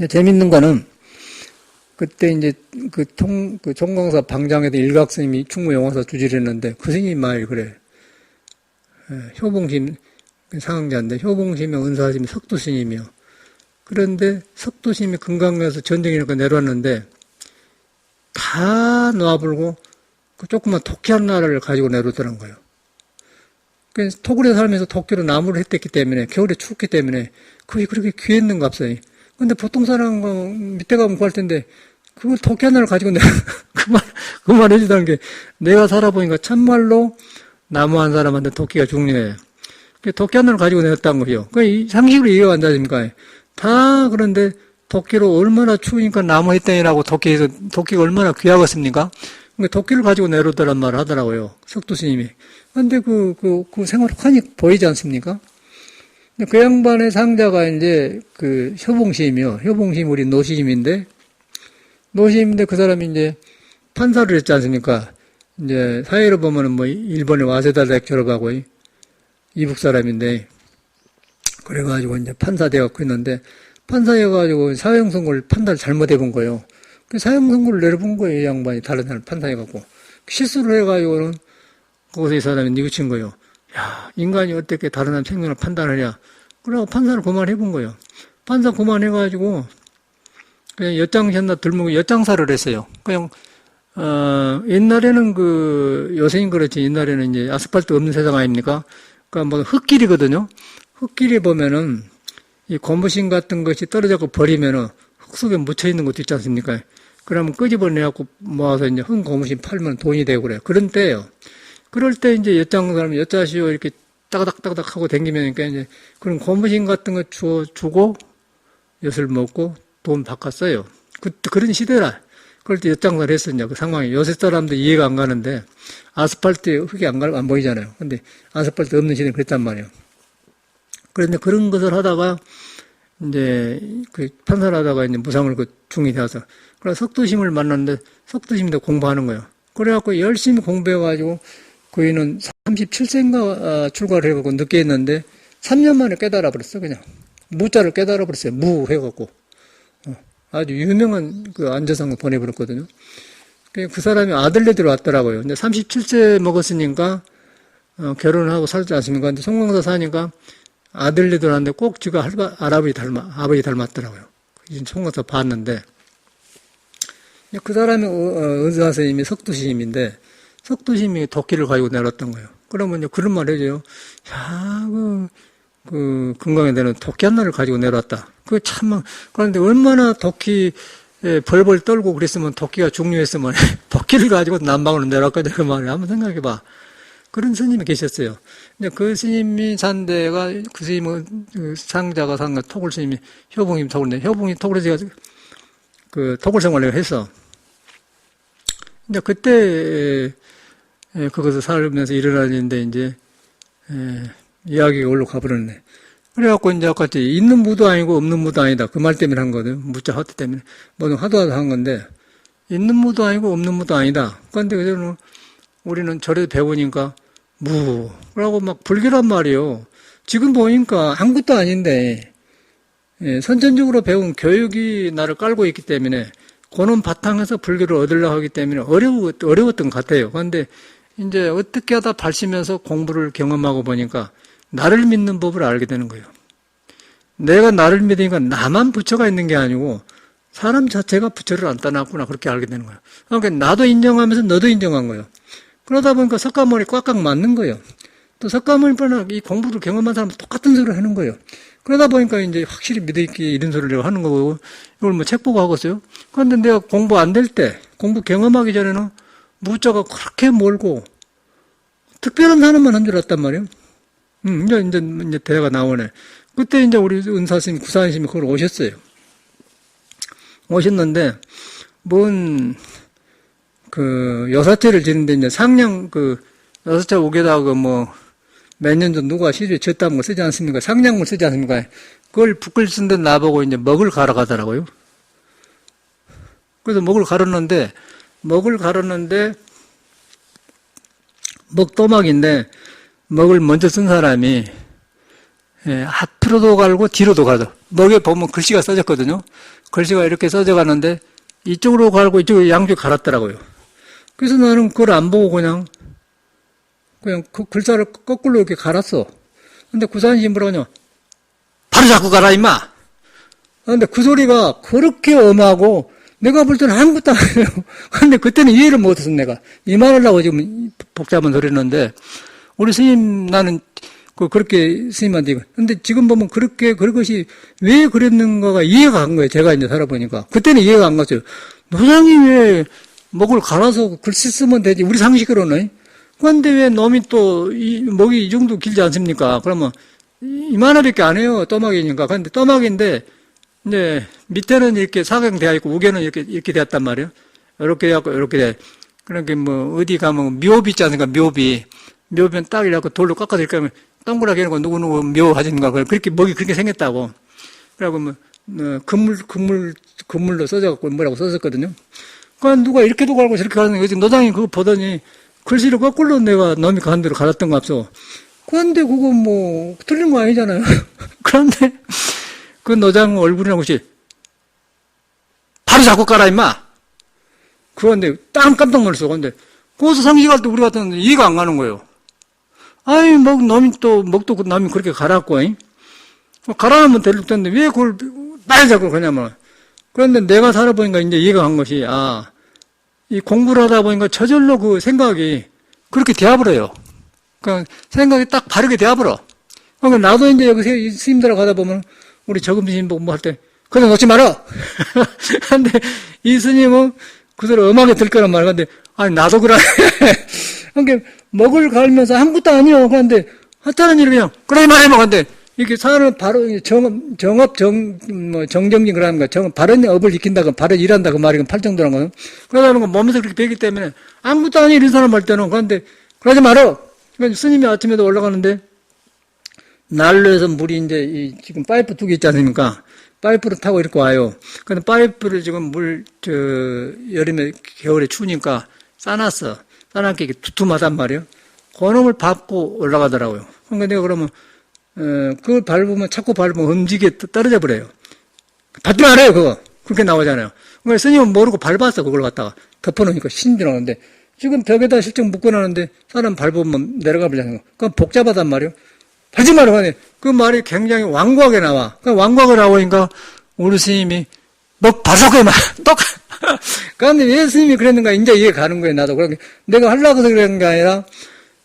재밌는 거는 그때 이제 그 종광사 방장에도 일각 스님이 충무 영화사 주지를 했는데 그 스님이 말이 그래. 효봉심 상황자인데 효봉심의 은사심이 석도스님이요. 그런데 석도스님이 금강에서 전쟁이니까 내려왔는데 다 놔불고 그 조그만 토끼 하나를 가지고 내려오더란 거예요. 그래서 토굴에 살면서 토끼로 나무를 했댔기 때문에 겨울에 춥기 때문에 그게 그렇게 귀했는갑어요. 근데 보통 사람 밑에 가면 구할 텐데 그걸 토끼 하나를 가지고 그 말 해주다는 게 내가 살아보니까 참말로 나무 한 사람한테 토끼가 중요해요. 토끼 하나를 가지고 내렸다는 거죠. 그 상식으로 이해가 안 되십니까? 다 그런데 토끼로 얼마나 추우니까 나무 했다니라고 토끼가 얼마나 귀하겠습니까? 토끼를 가지고 내려오더란 말을 하더라고요. 석도스님이. 근데 그 생활이 환히 보이지 않습니까? 그 양반의 상자가 이제 그 효봉심이요. 효봉심 우리 노시심인데 그 사람이 이제 판사를 했지 않습니까? 이제 사회로 보면은 뭐 일본의 와세다 대학 졸업하고 이북 사람인데 그래가지고 이제 판사 돼갖고 있는데 판사여가지고 사형 선고를 판단을 잘못해 본 거예요. 그 사형 선고를 내려본 거예요. 이 양반이 다른 사람 판단해갖고 실수를 해가지고는 거기서 이 사람이 니그친 거예요. 야, 인간이 어떻게 다른 사람 생명을 판단하냐. 그러고 판사를 그만해본 거예요. 판사 그만해가지고 그냥 엿장셨나 들먹고 엿장사를 했어요. 그냥 옛날에는 요새는 그렇지, 옛날에는 이제 아스팔트 없는 세상 아닙니까? 그러니까 뭐 흙길이거든요. 흙길에 보면은 이 고무신 같은 것이 떨어져서 버리면은 흙 속에 묻혀 있는 것도 있지 않습니까? 그러면 끄집어내갖고 모아서 이제 흙 고무신 팔면 돈이 되고 그래요. 그런 때예요. 그럴 때 이제 엿장 사람이 엿자시오 이렇게 따가닥따가닥 하고 댕기면 이제 그런 고무신 같은 거 주고 엿을 먹고 돈 바꿨어요. 그런 시대라. 그럴 때 엿장사를 했었냐, 그 상황이. 요새 사람들 이해가 안 가는데, 아스팔트에 흙이 안 보이잖아요. 근데 아스팔트 없는 시대는 그랬단 말이에요. 그런데 그런 것을 하다가, 이제, 판사를 하다가 이제 무상을 중이 되어서, 그래서 석도심을 만났는데, 석도심도 공부하는 거예요. 그래갖고 열심히 공부해가지고, 그이는 37세인가 출가를 해갖고 늦게 했는데, 3년 만에 깨달아버렸어, 그냥. 무자를 깨달아버렸어요. 무 해갖고. 아주 유명한 안저상을 보내버렸거든요. 그 사람이 아들네들이 왔더라고요. 근데 37세 먹었으니까, 결혼하고 살지 않습니까? 근데 송광사 사니까 아들네들한테 꼭 지가 아버지 닮았더라고요. 송광사 봤는데, 그 사람이 은사 선생님이 석도심인데, 석도심이 도끼를 가지고 내려왔던 거예요. 그러면 이제 그런 말 해줘요. 야, 금강에 되는 도끼 하나를 가지고 내려왔다. 그런데 얼마나 도끼 벌벌 떨고 그랬으면 도끼가 중요했으면 도끼를 가지고 남방으로 내려왔거든. 그 말을 한번 생각해봐. 그런 스님이 계셨어요. 근데 그 스님이 산 데가 그 스님은 상자가 산 거 토굴 스님이 효봉님 토굴인데 효봉이 토굴에서 토굴 생활을 해서 근데 그때 그것을 살면서 일어나는데 이제 이야기가 올라 가버렸네. 그래갖고 이제 아까 있는 무도 아니고 없는 무도 아니다. 그 말 때문에 한 거거든. 무자 하트 때문에. 뭐든 하도 한 건데, 있는 무도 아니고 없는 무도 아니다. 그런데 그대로 우리는 절에서 배우니까 무라고 막 불교란 말이에요. 지금 보니까 아무것도 아닌데, 선천적으로 배운 교육이 나를 깔고 있기 때문에 그런 바탕에서 불교를 얻으려고 하기 때문에 어려웠던 것 같아요. 그런데 이제 어떻게 하다 발시면서 공부를 경험하고 보니까 나를 믿는 법을 알게 되는 거예요. 내가 나를 믿으니까 나만 부처가 있는 게 아니고 사람 자체가 부처를 안 떠났구나 그렇게 알게 되는 거예요. 그러니까 나도 인정하면서 너도 인정한 거예요. 그러다 보니까 석가모니 꽉꽉 맞는 거예요. 또 석가모니뿐만 이 공부를 경험한 사람은 똑같은 소리를 하는 거예요. 그러다 보니까 이제 확실히 믿어있기 이런 소리를 하는 거고 이걸 뭐 책 보고 하고 있어요. 그런데 내가 공부 안 될 때 공부 경험하기 전에는 무자가 그렇게 멀고 특별한 사람만 한 줄 알았단 말이에요. 이제 대화가 나오네. 그때 이제 우리 은사스님, 구사님이 그걸 오셨어요. 오셨는데, 여사체를 지는데, 이제 상냥, 여사체 옥에다가 몇 년 전 누가 시주에 졌다는 거 쓰지 않습니까? 상냥물 쓰지 않습니까? 그걸 붓글 쓴데 나보고 이제 먹을 갈아 가더라고요. 그래서 먹을 갈았는데, 먹도막인데, 먹을 먼저 쓴 사람이, 앞으로도 갈고 뒤로도 가죠. 먹에 보면 글씨가 써졌거든요. 글씨가 이렇게 써져 가는데 이쪽으로 갈고 이쪽으로 양쪽 갈았더라고요. 그래서 나는 그걸 안 보고 그냥 그 글자를 거꾸로 이렇게 갈았어. 근데 구산이 뭐라고 하냐. 바로 잡고 가라 임마. 근데 그 소리가 그렇게 엄하고 내가 볼 때는 아무것도 안 해요. 근데 그때는 이해를 못했어 내가. 이 말을 하고 지금 복잡한 소리를 했는데 우리 스님 나는 그렇게 스님한테 근데 지금 보면 그것이 왜 그랬는가가 이해가 간 거예요. 제가 이제 살아보니까. 그때는 이해가 안 갔어요. 노장이 왜 목을 갈아서 글씨 쓰면 되지. 우리 상식으로는. 그런데 왜 놈이 또 목이 이 정도 길지 않습니까? 그러면 이만하밖에 안 해요. 떠막이니까. 그런데 떠막인데 이제 밑에는 이렇게 사각되어 있고 우개는 이렇게 되었단 말이에요. 이렇게 되었고 이렇게 돼. 그러니까 어디 가면 묘비 있지 않습니까? 묘비는 딱 이렇게 돌로 깎아서 이렇게 하면 동그랗게 해놓고 누구누구 묘 하시는가. 그렇게 목이 그렇게 생겼다고. 그래갖고 금물로 써져갖고 뭐라고 썼었거든요. 그러니까 누가 이렇게도 갈고 저렇게 가는 거지. 노장이 그거 보더니 글씨를 거꾸로 내가 놈이 가는 대로 갈았던 거 없어. 그런데 그거 틀린 거 아니잖아요. 그런데 그 노장 얼굴이나 혹시 바로 잡고 가라 임마. 그런데 깜짝 놀랐어. 근데 거기서 상식할 때 우리 같은 이해가 안 가는 거예요. 아이 먹도 남이 그렇게 갈았고 갈아놓으면 될 텐데 왜 그걸 빨리 잡고 가냐면. 그런데 내가 살아보니까 이제 이해가 간 것이 이 공부를 하다 보니까 저절로 그 생각이 그렇게 되어버려요. 그러니까 생각이 딱 바르게 되어버려. 그러니까 나도 이제 여기 스님들 가다 보면 우리 저금 스님 보고 할 때 그냥 놓지 마라. 근데 이 스님은 그 소리 엄하게 들 거란 말이야. 근데 아니 나도 그래. 그러니까 먹을 갈면서 아무것도 아니요. 그런데 하찮은 일을 그냥 그래 말해봐. 근데 이렇게 사람은 바로 정정진 그러는 거야. 바른 업을 익힌다고 바른 일한다 그 말이 팔 정도라는 거는. 그러다 보니까 몸에서 그렇게 배기 때문에 아무것도 아니 이런 사람 할 때는 그런데 그러지 말어. 그러니까 스님이 아침에도 올라가는데 난로에서 물이 이제 지금 파이프 2개 있지 않습니까? 파이프를 타고 이렇게 와요. 근데 파이프를 지금 여름에 겨울에 추우니까 싸놨어. 싸놨게 이렇게 두툼하단 말이에요. 그놈을 밟고 올라가더라고요. 그러니까 내가 그러면 그걸 밟으면 자꾸 밟으면 움직이게 떨어져 버려요. 밟지 말아요 그거. 그렇게 나오잖아요. 그러니까 스님은 모르고 밟았어. 그걸 갖다가 덮어놓으니까 신들어오는데 지금 벽에다 실적 묶어놨는데 사람 밟으면 내려가 버리잖아요. 그건 복잡하단 말이에요. 밟지 말아요. 그 말이 굉장히 완고하게 나와. 완고하게 나오니까 우리 스님이 바로 그 말 그런데 왜 스님이 그랬는가 이제 이해 가는 거예요. 나도 그렇게 내가 하려고 해서 그런 게 아니라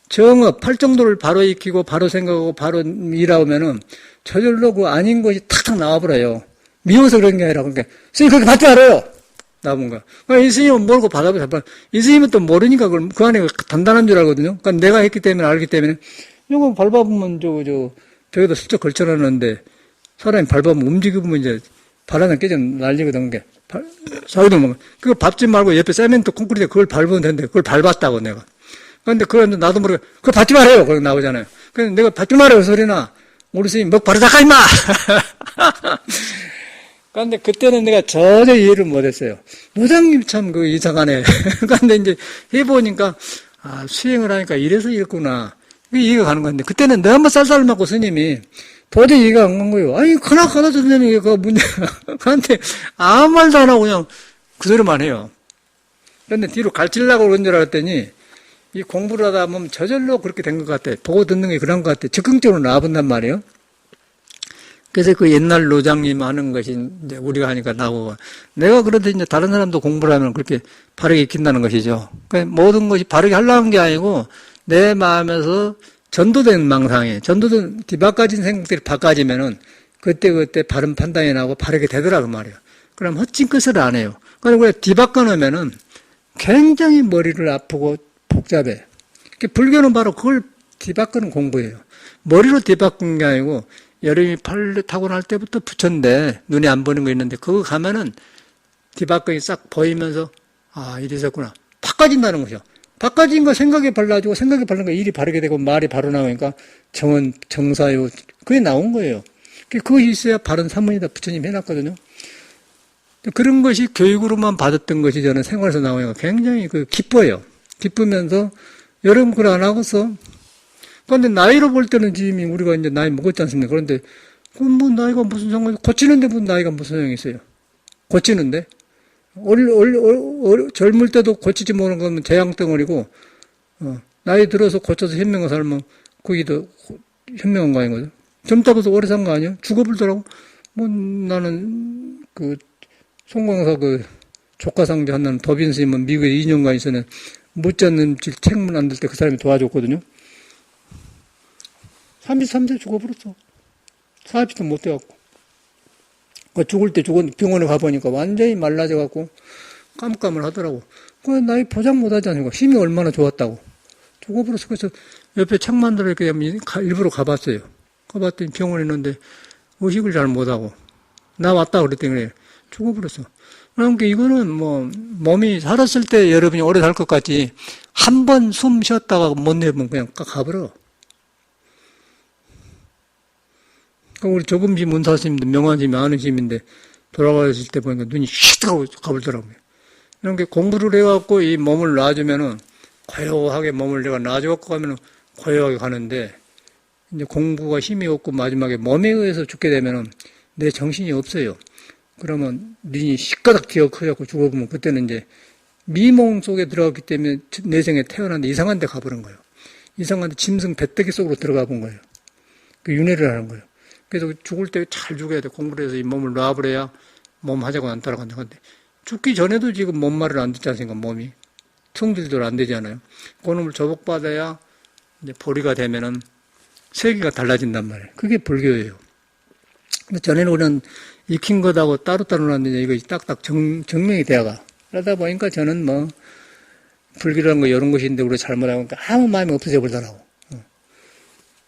정업, 팔정도를 바로 익히고 바로 생각하고 바로 일하면은 저절로 그 아닌 것이 탁탁 나와버려요. 미워서 그런 게 아니라 그러니까 스님 그렇게 받지 말아요. 나본 거. 이 스님은 모르고 받아보자. 이 스님은 또 모르니까 그 안에 단단한 줄 알거든요. 그러니까 내가 했기 때문에 알기 때문에 이거 밟아보면 벽에다 슬쩍 걸쳐놨는데 사람이 밟아보면 움직이면 이제 바람에 깨져 날리거든. 자기도 그거 밟지 말고 옆에 세멘트 콘크리트 그걸 밟으면 되는데 그걸 밟았다고 내가. 그런데 그건 나도 모르게 그거 밟지 말아요. 그렇게 나오잖아요. 그래서 내가 밟지 말아요 소리나 우리 스님 먹 바로 닦아 임마. 그런데 그때는 내가 전혀 이해를 못했어요. 노장님 참 이상하네. 그런데 이제 해보니까 수행을 하니까 이래서 이랬구나. 이해가 가는 건데 그때는 너무 쌀쌀 맞고 스님이 도저히 이해가 안 간 거예요. 아니, 그나 선생님이 그거 문제야. 그런데 아무 말도 안 하고 그냥 그 소리만 해요. 그런데 뒤로 갈치려고 그런 줄 알았더니 이 공부를 하다 보면 저절로 그렇게 된 것 같아. 보고 듣는 게 그런 것 같아. 즉흥적으로 나와본단 말이에요. 그래서 그 옛날 노장님 하는 것이 이제 우리가 하니까 나오고, 내가 그런데 이제 다른 사람도 공부를 하면 그렇게 바르게 익힌다는 것이죠. 그러니까 모든 것이 바르게 하려는 게 아니고 내 마음에서 전도된 망상에, 전도된 뒤바꿔진 생각들이 바꿔지면은 그때 바른 판단이 나고 바르게 되더라고 말이에요. 그럼 헛짓 것을 안 해요. 그리고 뒤바꿔 놓으면은 굉장히 머리를 아프고 복잡해. 불교는 바로 그걸 뒤바꾸는 공부예요. 머리로 뒤바꾼 게 아니고 여름이 팔 타고 날 때부터 부처인데 눈에 안 보이는 거 있는데 그거 가면은 뒤바꿈이 싹 보이면서 아 이랬었구나. 바꿔진다는 거죠. 바꿔진 거 생각에 발라지고 생각에 바른 거 일이 바르게 되고 말이 바로 나오니까 정은 정사요 그게 나온 거예요. 그것이 있어야 바른 사문이다 부처님 해놨거든요. 그런 것이 교육으로만 받았던 것이 저는 생활에서 나오니까 굉장히 기뻐요. 기쁘면서 여러분 그걸 안 하고서 그런데 나이로 볼 때는 지금 우리가 이제 나이 먹었지 않습니까? 그런데 뭐 나이가 무슨 상관이 고치는데 무슨 나이가 무슨 소용이 있어요? 고치는데 젊을 때도 고치지 못하는 건 재앙덩어리고 나이 들어서 고쳐서 현명한 살면 그게 더 현명한 거 아닌 거죠? 젊다고 해서 오래 산 거 아니에요? 죽어버리더라고. 뭐 나는 송광사 조카상제 한나는 더빈 스님은 미국에 2년간 있었는데 못지않는 책 만들 때 그 사람이 도와줬거든요. 33세 죽어버렸어. 사업도 못 돼갖고. 죽을 때 병원에 가보니까 완전히 말라져갖고 깜깜을 하더라고. 나이 포장 못하지 않습니까? 힘이 얼마나 좋았다고. 죽어버렸어. 그래서 옆에 책 만들어 이렇게 일부러 가봤어요. 가봤더니 병원에 있는데 의식을 잘 못하고. 나 왔다 그랬더니 그래. 죽어버렸어. 그러니까 이거는 몸이 살았을 때 여러분이 오래 살 것 같지 한 번 숨 쉬었다가 못 내면 그냥 가버려. 우리 조금비 문사스님도 명환스님이 아는 스님인데 돌아가셨을 때 보니까 눈이 휙 하고 가버리더라고요. 이렇게 공부를 해갖고 이 몸을 놔주면은 고요하게 몸을 내가 놔줘갖고 가면은 고요하게 가는데 이제 공부가 힘이 없고 마지막에 몸에 의해서 죽게 되면은 내 정신이 없어요. 그러면 눈이 시가닥 기어커갖고 죽어보면 그때는 이제 미몽 속에 들어갔기 때문에 내생에 태어났는데 이상한 데 가버린 거예요. 이상한 데 짐승 배뜨기 속으로 들어가 본 거예요. 윤회를 하는 거예요. 그래서 죽을 때 잘 죽어야 돼. 공부를 해서 이 몸을 놔버려야 몸 하자고 안 따라간다. 근데 죽기 전에도 지금 몸 말을 안 듣지 않습니까? 몸이. 성질대로 안 되잖아요. 그놈을 조복받아야 이제 보리가 되면은 세계가 달라진단 말이에요. 그게 불교예요. 근데 전에는 우리는 익힌 것하고 따로따로 놨는데 이거 딱딱 정명이 되어가. 그러다 보니까 저는 불교라는 거 이런 것인데 우리가 잘못하고 아무 마음이 없어져 버리더라고.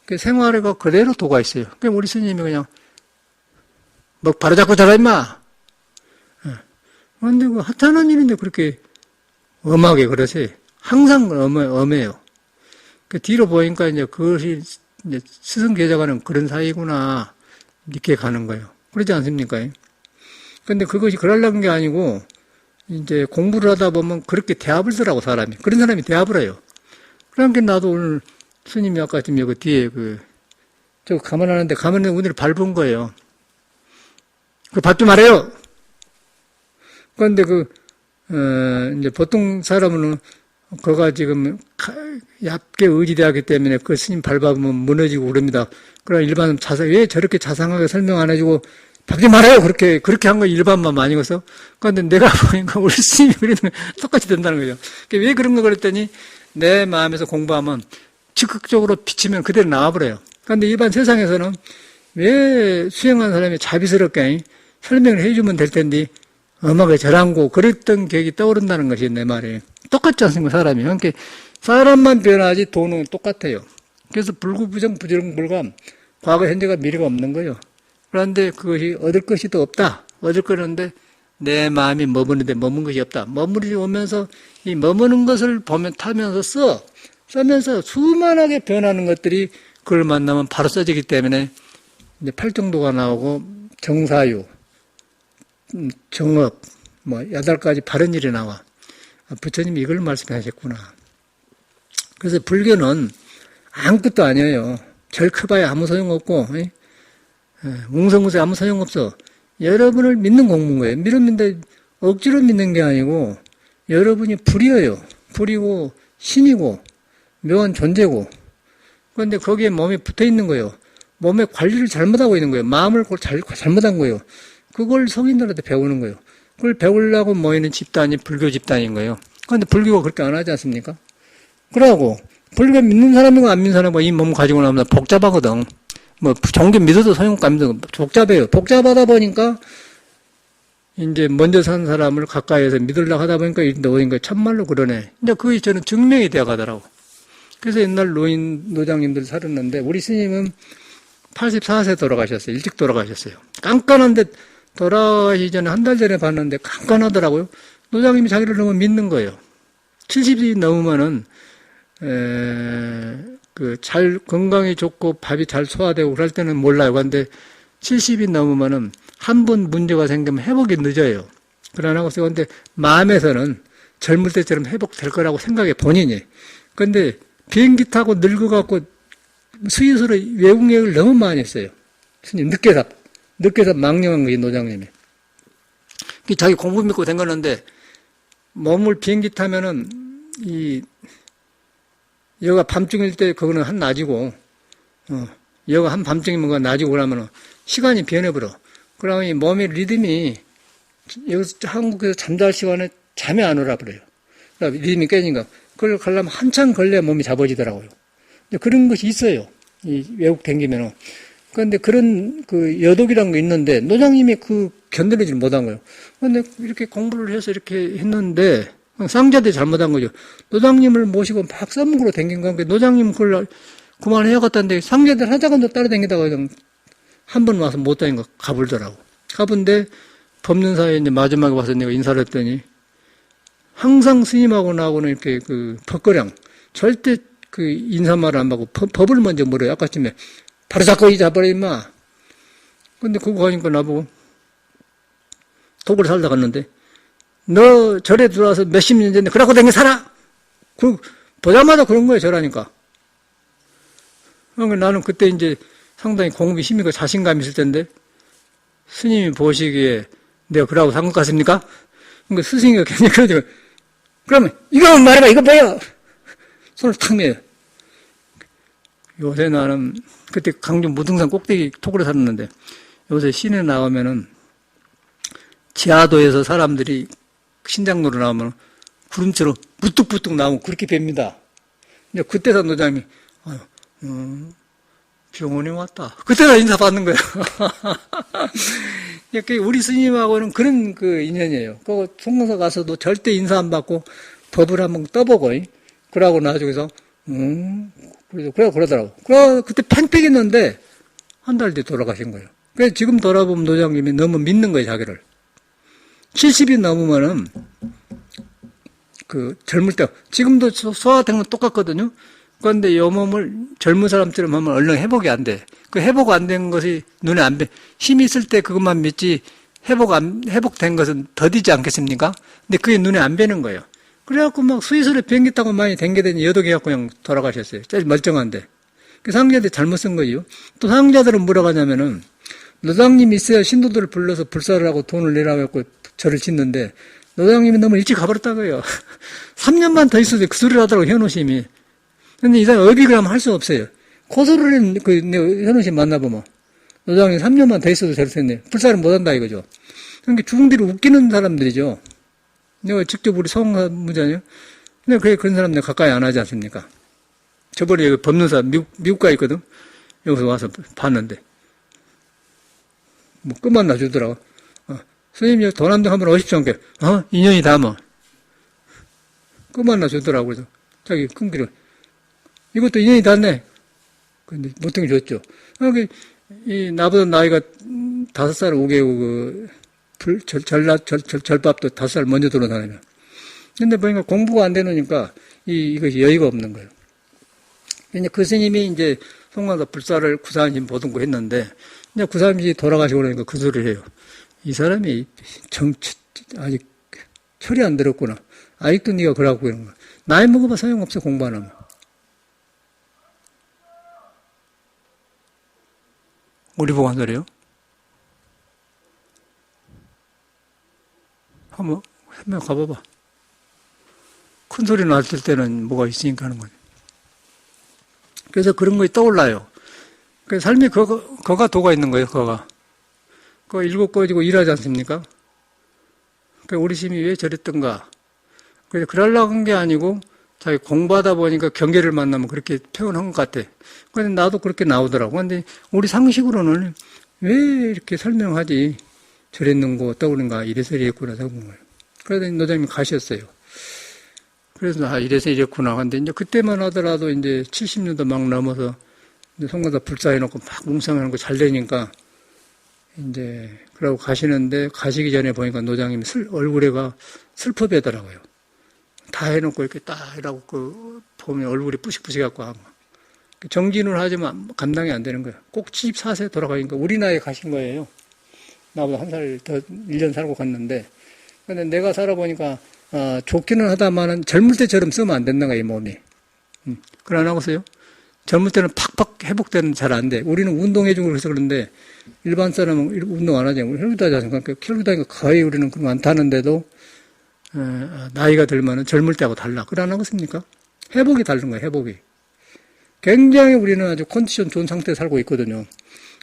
그 생활에가 그대로 도가 있어요. 그러니까 우리 스님이 그냥 바로잡고 자라 임마. 그런데 하찮은 일인데 그렇게 엄하게 그러세요. 항상 엄해요. 그 뒤로 보니까 이제 그것이 이제 스승계자가는 그런 사이구나 이렇게 가는 거예요. 그러지 않습니까? 근데 그것이 그러려는 게 아니고 이제 공부를 하다 보면 그렇게 대합을 쓰라고 사람이. 그런 사람이 대합을 해요. 그러니까 나도 오늘 스님이 아까 지금 여기 뒤에 저거 가만하는데 가만히 오늘 밟은 거예요. 밟지 말아요! 그런데 이제 보통 사람은 그가 지금 얕게 의지되었기 때문에 그 스님 밟아보면 무너지고 그럽니다. 그러나 일반은 왜 저렇게 자상하게 설명 안 해주고 밟지 말아요! 그렇게 한 거 일반만 많이 거서. 그런데 내가 보니까 우리 스님이 그러는 똑같이 된다는 거죠. 왜 그런가 그랬더니 내 마음에서 공부하면 즉각적으로 비치면 그대로 나와버려요. 그런데 일반 세상에서는 왜 수행한 사람이 자비스럽게 설명을 해주면 될 텐데 엄하게 절하고 그랬던 계획이 떠오른다는 것이 내 말이에요. 똑같지 않습니까, 사람이. 그러니까 사람만 변하지 도는 똑같아요. 그래서 불구부정 부정불감, 과거, 현재가 미래가 없는 거예요. 그런데 그것이 얻을 것이 더 없다. 얻을 거는데 내 마음이 머무는데 머문 것이 없다. 머무르지 오면서 이 머무는 것을 타면서 쓰면서 수만하게 변하는 것들이 그걸 만나면 바로 써지기 때문에 이제 팔정도가 나오고 정사유, 정업, 8가지 바른 일이 나와. 부처님이 이걸 말씀하셨구나. 그래서 불교는 아무것도 아니에요. 절 커봐야 아무 소용없고, 웅성웅성 아무 소용없어. 여러분을 믿는 공부인 거예요. 믿는데 억지로 믿는 게 아니고 여러분이 불이에요. 불이고 신이고 묘한 존재고 그런데 거기에 몸이 붙어 있는 거예요. 몸의 관리를 잘못하고 있는 거예요. 마음을 잘못한 거예요. 그걸 성인들한테 배우는 거예요. 그걸 배우려고 모이는 집단이 불교 집단인 거예요. 그런데 불교가 그렇게 안 하지 않습니까? 그러고 불교 믿는 사람이고 안 믿는 사람이고 이 몸 가지고 나면 복잡하거든. 뭐 종교 믿어도 소용없고 안 믿어도 복잡해요. 복잡하다 보니까 이제 먼저 산 사람을 가까이에서 믿으려고 하다 보니까 어딘가 참말로 그러네. 근데 그게 저는 증명이 되어 가더라고. 그래서 옛날 노장님들 살았는데 우리 스님은 84세 돌아가셨어요. 일찍 돌아가셨어요. 깐깐한데 돌아가시기 전에 한 달 전에 봤는데 깐깐하더라고요. 노장님이 자기를 너무 믿는 거예요. 70이 넘으면은 건강이 좋고 밥이 잘 소화되고 그럴 때는 몰라요. 그런데 70이 넘으면은 한 번 문제가 생기면 회복이 늦어요. 그러나 그런데 마음에서는 젊을 때처럼 회복될 거라고 생각해 본인이. 그런데 비행기 타고 늙어갖고 스위스로 외국 여행을 너무 많이 했어요. 스님 늦게서 망령한 거지 노장님이. 자기 공부 믿고 된 거는데 몸을 비행기 타면은 여가 밤중일 때 그거는 한낮이고 여가 한 밤중이면 그거 낮이고 그러면은 시간이 변해버려. 그러면 이 몸의 리듬이 여기서 한국에서 잠잘 시간에 잠이 안 오라 그래요. 그러니까 리듬이 깨지니까 그걸 가려면 한참 걸려야 몸이 잡아지더라고요. 그런 것이 있어요. 이 외국 댕기면은. 그런데 그런 그 여독이라는 게 있는데 노장님이 그 견뎌내질 못한 거예요. 그런데 이렇게 공부를 해서 이렇게 했는데 상자들이 잘못한 거죠. 노장님을 모시고 막 써먹으러 댕긴 건데 노장님 그걸 그만해야겠다는데 상자들 하자간도 따라다니다가 그냥 한 번 와서 못 다닌 거 가불더라고. 가본데 법륜사에 이제 마지막에 와서 내가 인사를 했더니 항상 스님하고 나하고는 이렇게 그 법거량 절대 그 인사말을 안 받고 법을 먼저 물어요. 아까쯤에 바로 잡고 잊어버려 임마. 근데 그거 하니까 나보고 독을 살다 갔는데 너 절에 들어와서 몇십 년 전에 그러고 댕겨 살아. 그 보자마자 그런 거예요. 절하니까. 그러니까 나는 그때 이제 상당히 공부에 힘이 있고 자신감이 있을 텐데 스님이 보시기에 내가 그러고 산 것 같습니까? 그러니까 스승이가 괜히 그러죠. 그러면 이거 말해봐. 이거 봐요. 손을 탁 매요. 요새 나는 그때 강주 무등산 꼭대기 토굴에 살았는데 요새 시내 나오면은 지하도에서 사람들이 신장로로 나오면 구름처럼 부뚝부뚝 나오면 그렇게 뵙니다. 근데 그때서 노장이 병원에 왔다. 그때가 인사 받는 거예요. 우리 스님하고는 그런 그 인연이에요. 그 송공사 가서도 절대 인사 안 받고 법을 한번 떠보고 그러고 나중에서 그러더라고. 그때 팽팽했는데 한 달 뒤에 돌아가신 거예요. 그래서 지금 돌아보면 노장님이 너무 믿는 거예요, 자기를. 70이 넘으면은 그 젊을 때 지금도 소화되는 건 똑같거든요. 그런데 이 몸을 젊은 사람처럼 하면 얼른 회복이 안 돼. 그 회복 안 된 것이 눈에 안 배. 힘이 있을 때 그것만 믿지 회복된 것은 더디지 않겠습니까? 근데 그게 눈에 안 배는 거예요. 그래갖고 막 스위스로 비행기 타고 많이 댕겨대니 여독해갖고 그냥 돌아가셨어요. 제일 멀쩡한데. 그 상자들 잘못 쓴 거예요. 또 상자들은 뭐라고 하냐면은 노장님이 있어야 신도들을 불러서 불사를 하고 돈을 내라고 했고 절을 짓는데 노장님이 너무 일찍 가버렸다고요. 3년만 더 있어도 그 소리를 하더라고 현호심이. 근데 이 사람 어비그라면 할 수 없어요. 고소를 현호심 만나보면 노장님 3년만 더 있어도 저럴 텐데 불사를 못한다 이거죠. 그러니까 죽은 뒤로 웃기는 사람들이죠. 내가 직접 우리 성무자녀 근데 그런 사람 내가 가까이 안 하지 않습니까? 저번에 여기 법륜사 미국 가 있거든. 여기서 와서 봤는데 뭐 끝만 놔주더라고. 스님 돈 한 대 한번 오십시오. 인연이 닿으면 끝만 놔주더라고. 그래서 자기 끊기로 이것도 인연이 닿네. 근데 못된 게 줬죠. 나보다 나이가 5살 5개월 절밥도 5살 먼저 들어다니면. 근데 보니까 공부가 안 되니까 이것이 여유가 없는 거예요. 이제 그 스님이 이제 송광사 불사를 구사한신 보등고 했는데, 이제 구사한신이 돌아가시고 그러니까 그 소리를 해요. 이 사람이 아직 철이 안 들었구나. 아직도 네가 그러고 그러는 거야. 나이 먹어봐 소용없어, 공부 안 하면. 우리 보고 한 소리요? 한번 가봐봐. 큰 소리 났을 때는 뭐가 있으니까 하는 거지. 그래서 그런 것이 떠올라요. 그 삶이 거가 도가 있는 거예요, 거가. 그거 일곱 꺼지고 일하지 않습니까? 그 우리 심이 왜 저랬던가. 그래서 그러려고 한 게 아니고, 자기 공부하다 보니까 경계를 만나면 그렇게 표현한 것 같아. 근데 나도 그렇게 나오더라고. 근데 우리 상식으로는 왜 이렇게 설명하지? 저랬는고 떠오른가? 이래서 이랬구나, 적은 거예요. 그래서 노장님이 가셨어요. 그래서, 이래서 이랬구나. 근데 이제 그때만 하더라도 이제 70년도 막 넘어서 송가다 불사해놓고 막 뭉상하는 거 잘 되니까 이제 그러고 가시는데 가시기 전에 보니까 노장님이 얼굴에가 슬퍼 배더라고요. 다 해놓고 이렇게 딱 이라고 보면 얼굴이 뿌식뿌식해갖고 하고 정진을 하지만 감당이 안 되는 거예요. 꼭 74세 돌아가니까 우리 나이에 가신 거예요. 나보다 한 살 더 1년 살고 갔는데 근데 내가 살아보니까 좋기는 하다마는 젊을 때처럼 쓰면 안 된다가 이 몸이. 그걸 안 하고서요? 젊을 때는 팍팍 회복되는 잘 안 돼. 우리는 운동해주고 그래서 그런데 일반 사람은 운동 안 하잖아요. 우리 혈류도 하지 않습니까? 혈류도 하니까 거의 우리는 그런 거 안 타는데도 나이가 들면은 젊을 때하고 달라. 그걸 안 하겠습니까? 회복이 다른 거예요, 회복이. 굉장히 우리는 아주 컨디션 좋은 상태에 살고 있거든요.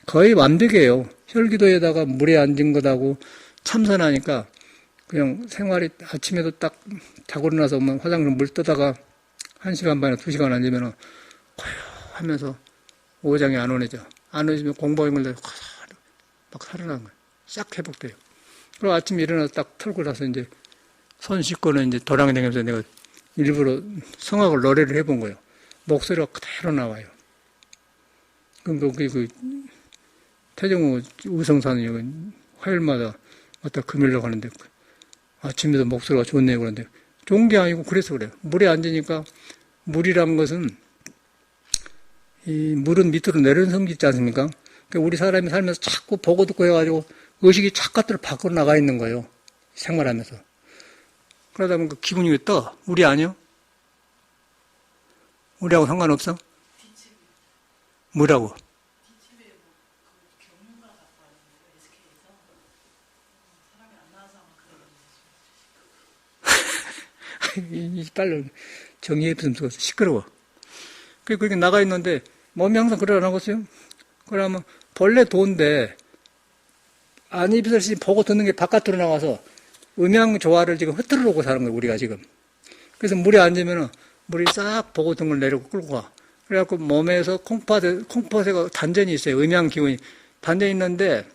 거의 완벽해요. 혈기도에다가 물에 앉은 것하고 참선하니까 그냥 생활이 아침에도 딱 자고 일어나서 화장실 물 떠다가 1시간 반이나 2시간 앉으면 하면서 오장이 안 오내죠. 안 오내지면 공부하는 걸 막 살아나는 거예요. 싹 회복돼요. 그리고 아침에 일어나서 딱 털고 나서 이제 손 씻고는 이제 도랑이 다니면서 내가 일부러 성악을 노래를 해본 거예요. 목소리가 그대로 나와요. 그럼 그 태정호 우성사는 여기 화요일마다 왔다 금요일로 가는데 아침에도 목소리가 좋네요. 그런데 좋은 게 아니고 그래서 그래요. 물에 앉으니까 물이란 것은 이 물은 밑으로 내려오는 있지 않습니까? 그러니까 우리 사람이 살면서 자꾸 보고 듣고 해가지고 의식이 착각들을 밖으로 나가 있는 거예요. 생활하면서. 그러다 보니까 기분이 왜 떠? 우리 아니요? 우리하고 상관없어? 뭐라고? 빨리 정리해보면 좋겠어. 시끄러워. 그렇게 나가 있는데 몸이 항상 그래 안 하겠어요? 그러면 본래 도인데 안이 비서시 보고 듣는 게 바깥으로 나가서 음양 조화를 지금 흐트러 놓고 사는 거예요, 우리가 지금. 그래서 물에 앉으면은 물이 싹 보고 듣는 걸 내리고 끌고 가. 그래갖고 몸에서 콩팥에가 단전이 있어요. 음양 기운이. 단전이 있는데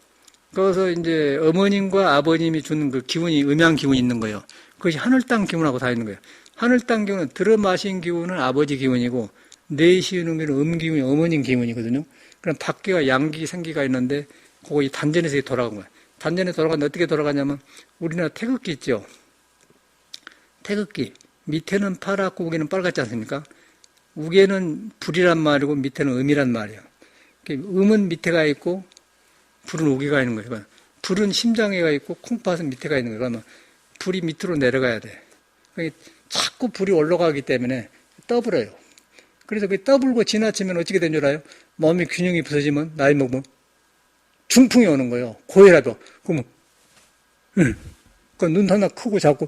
거기서 이제 어머님과 아버님이 주는 그 기운이 음양 기운이 있는 거예요. 그것이 하늘 땅 기운하고 다 있는 거예요. 하늘 땅 기운은 들어 마신 기운은 아버지 기운이고 내쉬는 기운은 기운이 어머님 기운이거든요. 그럼 밖에가 양기 생기가 있는데 그거 이 단전에서 돌아간 거예요. 단전에 돌아가는데 어떻게 돌아가냐면 우리나라 태극기 있죠. 태극기 밑에는 파랗고 우개는 빨갛지 않습니까? 우개는 불이란 말이고 밑에는 음이란 말이에요. 음은 밑에가 있고 불은 우개가 있는 거예요. 불은 심장에가 있고 콩팥은 밑에가 있는 거예요. 그러면 불이 밑으로 내려가야 돼. 자꾸 불이 올라가기 때문에 떠불어요. 그래서 그 떠불고 지나치면 어떻게 된 줄 알아요? 몸이 균형이 부서지면 나이 먹으면 중풍이 오는 거예요. 고해라도. 그러면 눈 하나 크고 자꾸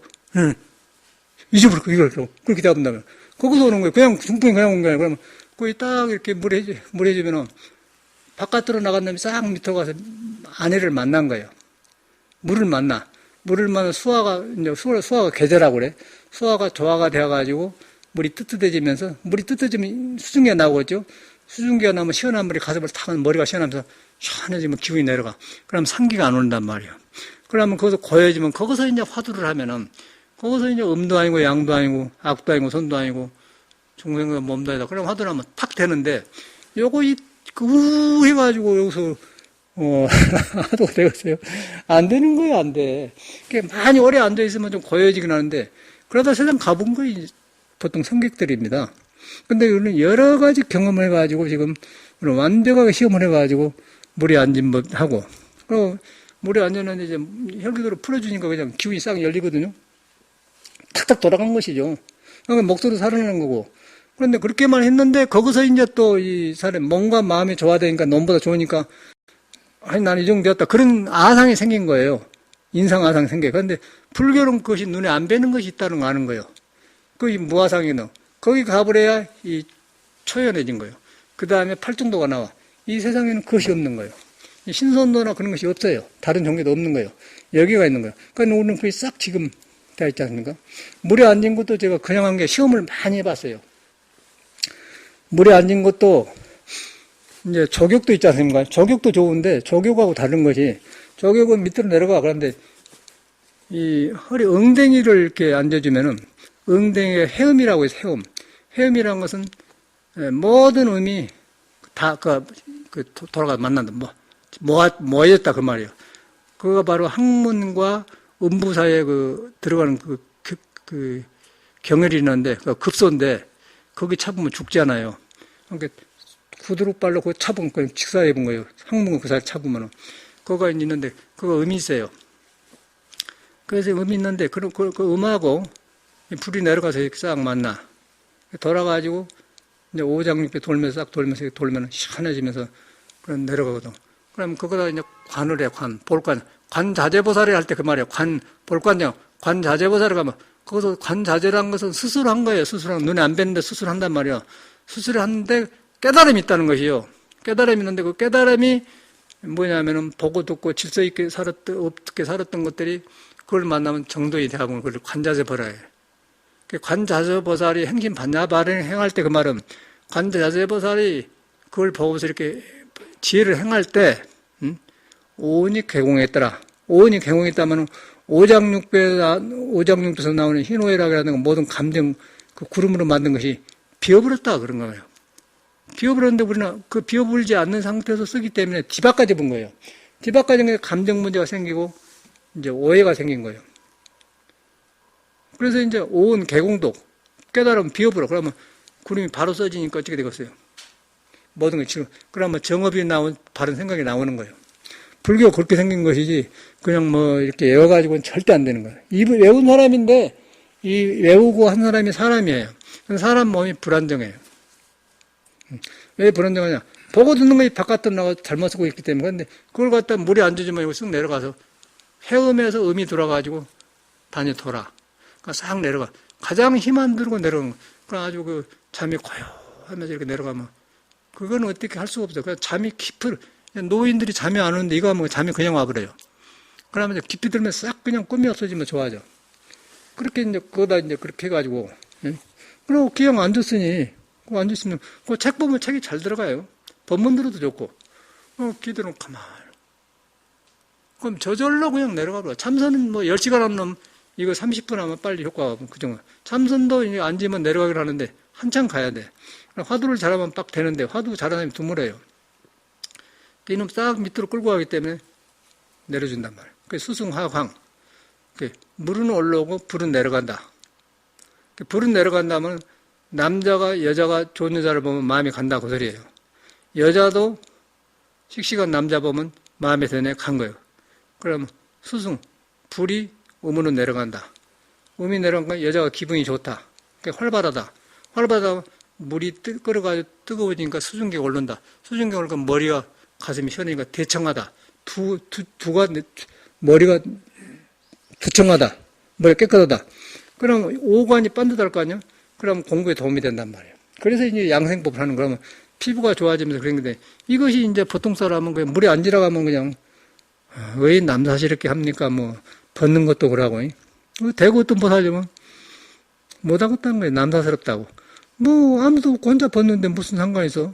잊어버리고 이걸 그렇게 잡은다면 거기서 오는 거예요. 그냥 중풍이 그냥 온 거예요. 그러면 거기 딱 이렇게 물해지면은 바깥으로 나간 놈이 싹 밑으로 가서 아내를 만난 거예요. 물을 만나 수화가 계절하고 그래. 수화가 조화가 되어가지고 물이 뜨뜻해지면서 물이 뜨뜻해지면 수증기가 나오겠죠. 수증기가 나면 시원한 물이 가슴을 타면 머리가 시원하면서 시원해지면 기운이 내려가. 그럼 상기가 안 온단 말이에요. 그러면 거기서 고여지면 거기서 이제 화두를 하면은 거기서 이제 음도 아니고 양도 아니고 악도 아니고 손도 아니고 중생과 몸도 아니다. 그럼 화두를 하면 탁 되는데 요거 해가지고 여기서 하도가 되겠어요. 안 되는 거예요, 안 돼. 많이 오래 앉아있으면 좀 고여지긴 하는데, 그러다 세상 가본 거이 보통 성객들입니다. 근데 우리는 여러 가지 경험을 해가지고 지금 완벽하게 시험을 해가지고 물에 앉은 법 하고, 그리고 물에 앉았는데 이제 혈기도를 풀어주니까 그냥 기운이 싹 열리거든요. 탁탁 돌아간 것이죠. 그러니까 목소리도 살아나는 거고. 그런데 그렇게만 했는데 거기서 이제 또 이 사람 몸과 마음이 조화되니까 몸보다 좋으니까 아니 나는 이 정도 되었다. 그런 아상이 생긴 거예요. 인상아상 생겨요. 그런데 불교는 그것이 눈에 안 뵈는 것이 있다는 거 아는 거예요. 그게 무아상이노. 거기 가버려야 이 초연해진 거예요. 그 다음에 팔중도가 나와. 이 세상에는 그것이 없는 거예요. 신선도나 그런 것이 없어요. 다른 종교도 없는 거예요. 여기가 있는 거예요. 그러니까 우리는 그게 싹 지금 다 있지 않습니까? 물에 앉은 것도 제가 그냥 한 게 시험을 많이 해봤어요. 물에 앉은 것도 이제 조격도 있지 않습니까? 조격도 좋은데 조격하고 다른 것이 조격은 밑으로 내려가. 그런데 이 허리 엉덩이를 이렇게 앉아주면은 엉덩이에 해음이라고 해서 해음. 해음이라는 것은 모든 음이 다 돌아가 만난다. 모아졌다 그 말이에요. 그거 바로 학문과 음부 사이에 들어가는 그 경혈이 있는데 그 급소인데 거기 차보면 죽잖아요. 그러니까 구두룩발로 그 차보면 그냥 직사해 본 거예요. 학문과 그 사이 차보면은 그거가 있는데 그거 음이 있어요. 그래서 음이 있는데 그 음하고 불이 내려가서 이렇게 싹 만나 돌아가지고 이제 오장육배 돌면서 싹 돌면은 시원해지면서 그럼 내려가거든. 그럼 그거다 이제 관을 해, 볼관. 관자재보살이 할 때 그 말이에요. 볼관장. 관자재보살을 가면, 거기서 관자재라는 것은 수술한 거예요. 수술한, 눈에 안 뵀는데 수술한단 말이에요. 수술을 하는데 깨달음이 있다는 것이요. 깨달음이 있는데 그 깨달음이 뭐냐면은 보고 듣고 질서 있게 어떻게 살았던 것들이 그걸 만나면 정도이 되고 그걸 관자재보살이에요. 관자재보살이 행심 반야발행 행할 때 그 말은 관자재보살이 그걸 보고서 이렇게 지혜를 행할 때 오온이 개공했더라. 오온이 개공했다면 오장육배에서 나오는 희노애락이라는 모든 감정 그 구름으로 만든 것이 비어버렸다 그런 거예요. 비어버렸는데 우리는 그 비어버리지 않는 상태에서 쓰기 때문에 뒤바까지 본 거예요. 뒤바까지 감정 문제가 생기고 이제 오해가 생긴 거예요. 그래서 이제 오온 개공독 깨달으면 비어버려. 그러면 구름이 바로 써지니까 어떻게 되겠어요? 모든 게 지금 그러면 정업이 나온 바른 생각이 나오는 거예요. 불교 그렇게 생긴 것이지 그냥 뭐 이렇게 외워가지고는 절대 안 되는 거예요. 이 외운 사람인데 이 외우고 한 사람이 사람이에요. 사람 몸이 불안정해요. 왜 불안정하냐? 보고 듣는 것이 바깥으로 나가 잘못 쓰고 있기 때문에. 그런데 그걸 갖다 물에 앉아주면 이거 쓱 내려가서 해음에서 음이 돌아가지고 반이 돌아. 그러니까 싹 내려가. 가장 힘 안 들고 내려가는 거. 그래가지고 그 잠이 고요하면서 이렇게 내려가면 그건 어떻게 할 수가 없어요. 그냥 잠이 깊을, 노인들이 잠이 안 오는데 이거 하면 잠이 그냥 와버려요. 그러면 이제 깊이 들면 싹 그냥 꿈이 없어지면 좋아져. 그렇게 이제, 그거다 이제 그렇게 해가지고, 예? 그리고 그냥 앉았으니, 그거 앉았으면, 그 책 보면 책이 잘 들어가요. 법문 들어도 좋고, 기도는 가만히. 그럼 저절로 그냥 내려가버려. 참선은 뭐 10시간 하면 이거 30분 하면 빨리 효과가 그 정도. 참선도 이제 앉으면 내려가기로 하는데 한참 가야 돼. 화두를 잘하면 딱 되는데 화두 잘하는 사람이 드물어요. 이놈 싹 밑으로 끌고 가기 때문에 내려준단 말이에요. 수승화광. 물은 올라오고 불은 내려간다. 불은 내려간다면 남자가 여자가 좋은 여자를 보면 마음이 간다 그 소리예요. 여자도 씩씩한 남자 보면 마음에 드네 간 거예요. 그러면 수승 불이 음으로 내려간다. 음이 내려간다 여자가 기분이 좋다. 활발하다. 활발하다 물이 끓어가지고 뜨거워지니까 수증기가 오른다. 수증기가 오르니까 머리가 가슴이 시원하니까 대청하다. 머리가 두청하다. 머리가 깨끗하다. 그럼 오관이 반듯할 거 아니야? 그럼 공부에 도움이 된단 말이에요. 그래서 이제 양생법을 하는 거라면 피부가 좋아지면서 그런 건데 이것이 이제 보통 사람은 그냥 물에 앉으라고 하면 그냥 왜 남사스럽게 합니까? 뭐 벗는 것도 그러고 대고 또 못하려면 못하겠다는 거예요. 남사스럽다고. 뭐 아무도 없고 혼자 벗는데 무슨 상관이 있어?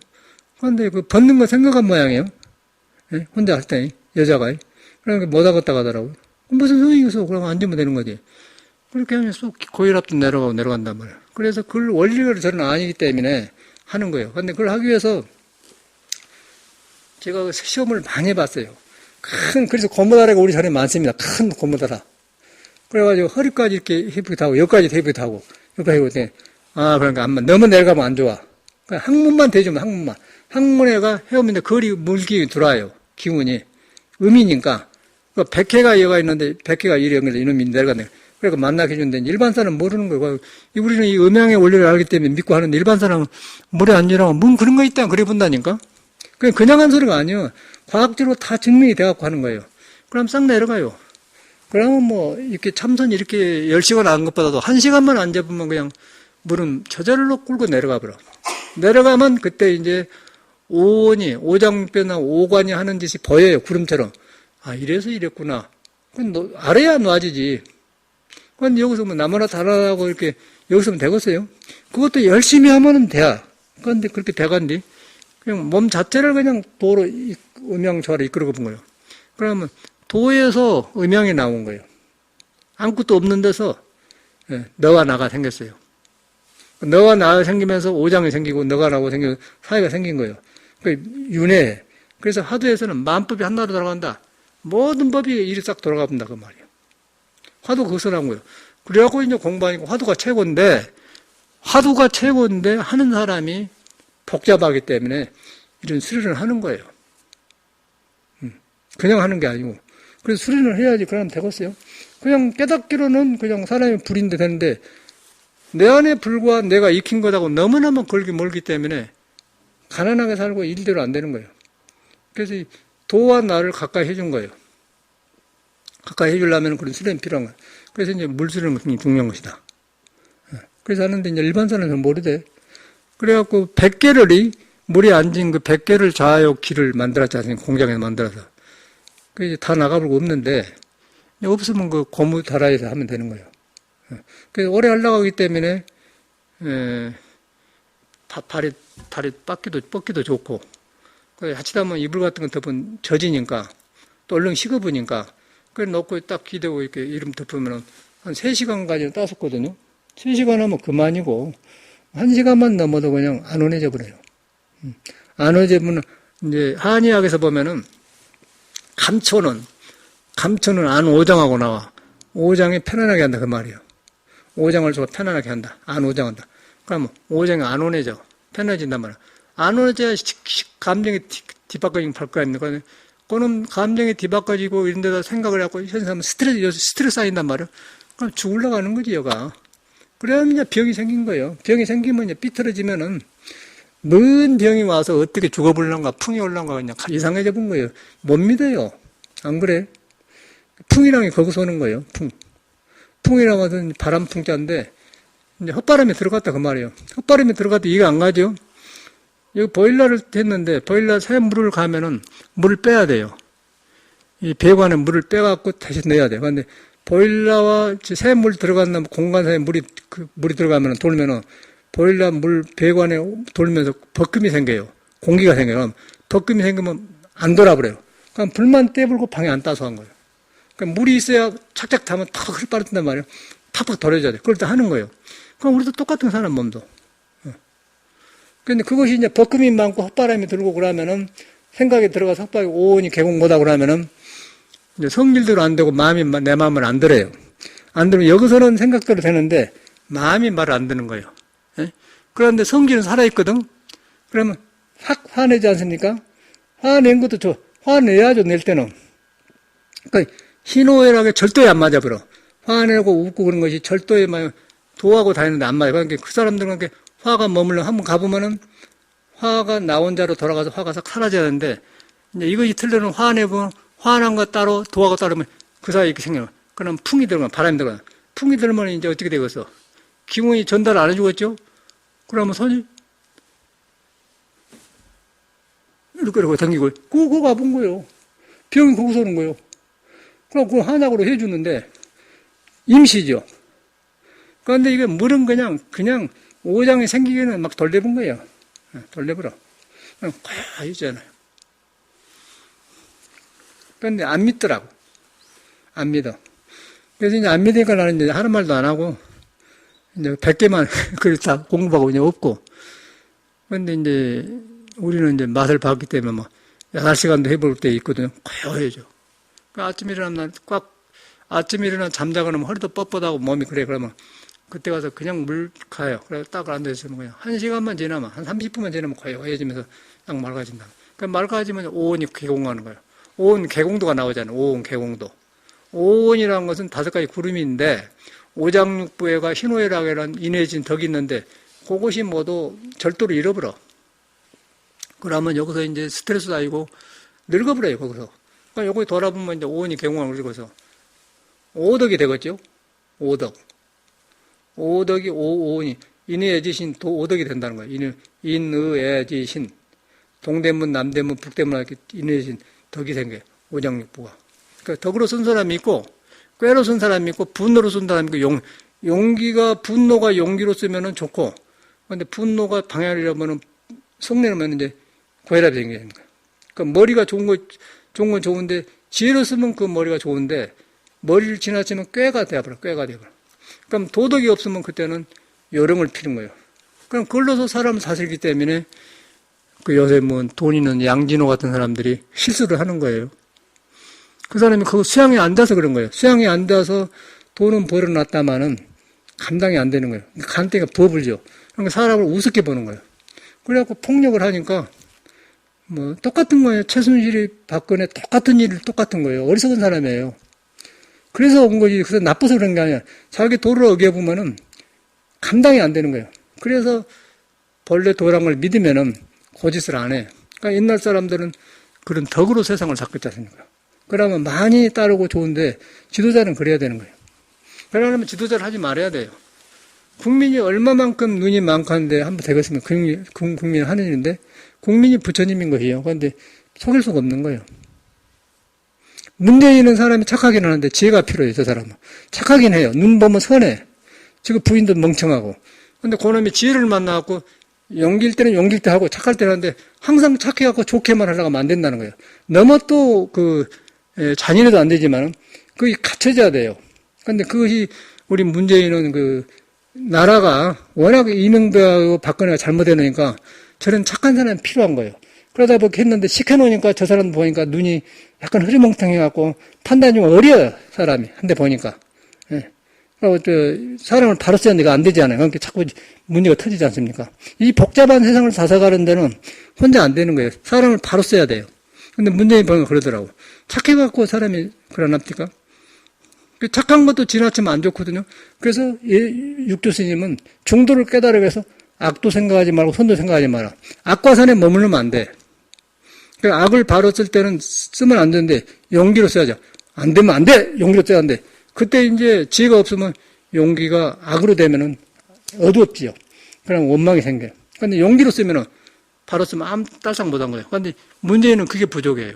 그런데 그 벗는 거 생각한 모양이에요. 예? 혼자 할 때 여자가 그러니까 못하겠다고 하더라고요. 무슨 소용이 있어? 그럼 앉으면 되는 거지. 그렇게 하면 쏙 고혈압도 내려가고 내려간단 말이에요. 그래서 그걸 원리를 저는 아니기 때문에 하는 거예요. 근데 그걸 하기 위해서 제가 시험을 많이 해봤어요. 그래서 고무다라가 우리 자리에 많습니다. 큰 고무다라. 그래가지고 허리까지 이렇게 테이프 타고, 여기까지 테이프 타고, 여기까지 하고, 그러니까 너무 내려가면 안 좋아. 그냥 항문만 대주면 항문만. 항문에가 헤엄인데 거리 물기 들어와요. 기운이. 음이니까. 그 백회가 여가 있는데, 백회가 이래 연결돼. 이놈이 내려가네. 그러니까 만나게 해주는데, 일반 사람은 모르는 거예요. 우리는 이 음양의 원리를 알기 때문에 믿고 하는데, 일반 사람은 물에 앉으라고, 뭔 그런 거 있다. 그래 본다니까? 그냥 한 소리가 아니에요. 과학적으로 다 증명이 돼갖고 하는 거예요. 그럼 싹 내려가요. 그러면 뭐, 이렇게 참선이 이렇게 10시간 안 것보다도 1시간만 안 잡으면 그냥 물은 저절로 꿀고 내려가 버려. 내려가면 그때 이제 오온이, 오장뼈나 오관이 하는 짓이 보여요. 구름처럼. 아, 이래서 이랬구나. 그건 알아야 놔지지. 그건 여기서 뭐 나무나 다라고 이렇게 여기서 하면 되겠어요? 그것도 열심히 하면은 돼. 그런데 그렇게 돼간디. 그냥 몸 자체를 그냥 도로 음양조화를 이끌어 본 거예요. 그러면 도에서 음양이 나온 거예요. 아무것도 없는 데서 너와 나가 생겼어요. 너와 나가 생기면서 오장이 생기고 너가 나고 생기면서 사이가 생긴 거예요. 그 윤회. 그래서 화두에서는 만법이 하나로 돌아간다. 모든 법이 이리 싹 돌아가 본다 그 말이에요. 화두 거기서 나온 거예요. 그래갖고 이제 공부하니까 화두가 최고인데 하는 사람이 복잡하기 때문에 이런 수련을 하는 거예요. 그냥 하는 게 아니고. 그래서 수련을 해야지 그러면 되겠어요. 그냥 깨닫기로는 그냥 사람이 불인데 되는데 내 안에 불과 내가 익힌 거다고 너무너무 걸기 멀기 때문에 가난하게 살고 일대로 안 되는 거예요. 그래서 이 도와 나를 가까이 해준 거예요. 가까이 해주려면 그런 수련이 필요한 거예요. 그래서 이제 물 수련은 굉장히 중요한 것이다. 그래서 하는데 이제 일반 사람은 모르대. 그래갖고 100개를 물에 앉은 그 100개를 좌욕 길을 만들었지 않습니까? 공장에서 만들어서. 그 이제 다 나가버리고 없는데, 없으면 그 고무 다라에서 하면 되는 거예요. 그래서 오래 하려고 하기 때문에, 발이 뻗기도 좋고, 하치다 보면 이불 같은 거 덮으면 젖으니까, 또 얼른 식어보니까, 그래 놓고 딱 기대고 이렇게 이름 덮으면 한 3시간까지는 따숩거든요. 3시간 하면 그만이고, 1시간만 넘어도 그냥 안 온해져 버려요. 안 온해져면, 이제, 한의학에서 보면은, 감초는 안 오장하고 나와. 오장이 편안하게 한다, 그 말이에요. 오장을 주고 편안하게 한다. 안 오장한다. 그러면 오장이 안 온해져. 편해진단 말이야. 안 온해져야 감정이 뒤바꿔지고 팔 거 아닙니까? 그는 감정이 뒤바꿔지고 이런 데다 생각을 하고 현상하면 스트레스 쌓인단 말이야. 그럼 죽으려고 하는 거지, 얘가. 그러면 이제 병이 생긴 거예요. 병이 생기면 이제 삐뚤어지면은 먼 병이 와서 어떻게 죽어버리는가, 풍이 올라가 그냥 이상해져 본 거예요. 못 믿어요. 안 그래? 풍이란 게 거기서 오는 거예요. 풍이라고 하면 바람 풍자인데, 이제 헛바람에 들어갔다 그 말이에요. 헛바람에 들어갔다 이게 안 가죠? 여기 보일러를 했는데, 보일러 새 물을 가면은 물을 빼야 돼요. 이 배관에 물을 빼갖고 다시 넣어야 돼요. 근데 보일러와 새 물 들어간 공간 사이에 물이 들어가면 돌면은 보일러 물 배관에 돌면서 벗김이 생겨요. 공기가 생겨요. 그럼 벗김이 생기면 안 돌아버려요. 그럼 불만 떼불고 방에 안 따서 한 거예요. 그러니까 물이 있어야 착착 타면 탁 흘러빠진단 말이에요. 팍팍 덜어져야 돼. 그걸 다 하는 거예요. 그럼 우리도 똑같은 사람 몸도. 그런데 그것이 이제 벗김이 많고 헛바람이 들고 그러면은 생각이 들어가서 헛바람이 오온이 개공 못하고 그러면은 이제 성질대로 안 되고 내 마음을 안 들어요. 안 들으면 여기서는 생각대로 되는데 마음이 말을 안 듣는 거예요. 그런데 성질은 살아있거든? 그러면 확 화내지 않습니까? 화낸 것도 화내야죠, 낼 때는. 그러니까 희노애락에 절도에 안 맞아버려. 화내고 웃고 그런 것이 절도에 도하고 다니는데 안 맞아요. 그러니까 그 사람들은 그렇게 화가 머물러 한번 가보면은 화가 나 혼자로 돌아가서 화가 싹 사라져야 되는데, 이제 이것이 틀려는 화내고 화난 거 따로 도하고 따르면 그 사이에 이렇게 생겨요. 그럼 풍이 들어가, 바람이 들어가. 풍이 들면 이제 어떻게 되겠어? 기운이 전달 안 해주겠죠? 그러면 손이 이렇게 당기고 그거 가본 거예요. 병이 거기서 오는 거예요. 그럼 그걸 한약으로 해주는데 임시죠. 그런데 이게 물은 그냥 오장이 생기기에는 막 돌려본 거예요. 돌려버려. 그냥 꽉 있잖아요. 그런데 안 믿더라고. 안 믿어. 그래서 이제 안 믿으니까 나는 이제 하는 말도 안 하고 이제 100개만 그걸 다 공부하고 이제 없고. 그런데 이제 우리는 이제 맛을 봤기 때문에 뭐 8시간도 해볼 때 있거든요. 고요해져. 그 아침에 일어나면 아침에 일어나 잠자고 나면 허리도 뻣뻣하고 몸이 그래. 그러면 그때 가서 그냥 물 가요. 그래서 딱 앉아있으면 그냥 1시간만 지나면, 한 30분만 지나면 고요해지면서 딱 맑아진다. 그 맑아지면 오온이 개공하는 거예요. 오온 개공도가 나오잖아요. 오온 개공도. 오온이라는 것은 5가지 구름인데, 오장육부에가 희노애락이라는 인해진 덕이 있는데, 그것이 모두 절도를 잃어버려. 그러면 여기서 이제 스트레스 쌓이고 늙어버려요, 거기서. 그러니까 여기 돌아보면 이제 오온이 개공을 늙어서. 오덕이 되겠죠? 오덕. 오덕이 오오니 인의애지신 오덕이 된다는 거예요. 인의애지신. 동대문, 남대문, 북대문 이렇게 인의애지신 덕이 생겨요. 오장육부가. 그러니까 덕으로 쓴 사람이 있고 꾀로 쓴 사람이 있고 분노로 쓴 사람이 있고 분노가 용기로 쓰면은 좋고 근데 분노가 방향을 잃으면은 성내면 이제 고혈압이 생기는 거예요. 그러니까 머리가 좋은 건 좋은데 지혜로 쓰면 그 머리가 좋은데 머리를 지나치면 꾀가 돼버려. 그럼 도덕이 없으면 그때는 요령을 피는 거예요. 그럼 걸러서 사람을 사슬기 때문에 그 요새 뭐 돈 있는 양진호 같은 사람들이 실수를 하는 거예요. 그 사람이 그 수양이 안 돼서 그런 거예요. 수양이 안 돼서 돈은 벌어놨다마는 감당이 안 되는 거예요. 간땡이가 부업을 줘. 그러니까 사람을 우습게 보는 거예요. 그래갖고 폭력을 하니까 뭐 똑같은 거예요. 최순실이 박근혜 똑같은 일을 똑같은 거예요. 어리석은 사람이에요. 그래서 온 거지. 그래서 나빠서 그런 게 아니야. 자기 도를 어겨보면은 감당이 안 되는 거예요. 그래서 본래 도랑을 믿으면은 고짓을 안 해. 그러니까 옛날 사람들은 그런 덕으로 세상을 바꿨지 않습니까? 그러면 많이 따르고 좋은데 지도자는 그래야 되는 거예요. 그러려면 지도자를 하지 말아야 돼요. 국민이 얼마만큼 눈이 많고 하는데 한번 되겠으면 국민은 하는 일인데 국민이 부처님인 것이에요. 그런데 속일 수가 없는 거예요. 문재인은 사람이 착하긴 하는데 지혜가 필요해요. 저 사람은. 착하긴 해요. 눈 보면 선해. 지금 부인도 멍청하고. 근데 그놈이 지혜를 만나갖고 용길 때는 용길 때 하고 착할 때는 하는데 항상 착해갖고 좋게만 하려고 하면 안 된다는 거예요. 너무 또 잔인해도 안 되지만 그게 갖춰져야 돼요. 근데 그것이 우리 문재인은 나라가 워낙 이명박하고 박근혜가 잘못해놓으니까 저런 착한 사람이 필요한 거예요. 그러다 보니까 했는데 시켜놓으니까 저 사람 보니까 눈이 약간 흐리멍텅해갖고 판단이 좀 어려워요. 사람이. 한데 보니까. 예. 그리고 사람을 바로 써야 내가 안 되지 않아요. 그러니까 자꾸 문제가 터지지 않습니까? 이 복잡한 세상을 다사가는 데는 혼자 안 되는 거예요. 사람을 바로 써야 돼요. 근데 문재인 보니까 그러더라고. 착해갖고 사람이 그러납니까? 착한 것도 지나치면 안 좋거든요. 그래서 육조 스님은 중도를 깨달으기 위해서 악도 생각하지 말고 선도 생각하지 마라. 악과 선에 머무르면 안 돼. 그러니까 악을 바로 쓸 때는 쓰면 안 되는데 용기로 써야죠. 안 되면 안 돼! 용기로 써야 하는데 그때 이제 지혜가 없으면 용기가 악으로 되면은 어두웠지요. 그럼 원망이 생겨요. 근데 용기로 쓰면은 바로 쓰면 아무 딸싹 못한 거예요. 근데 문제는 그게 부족해요.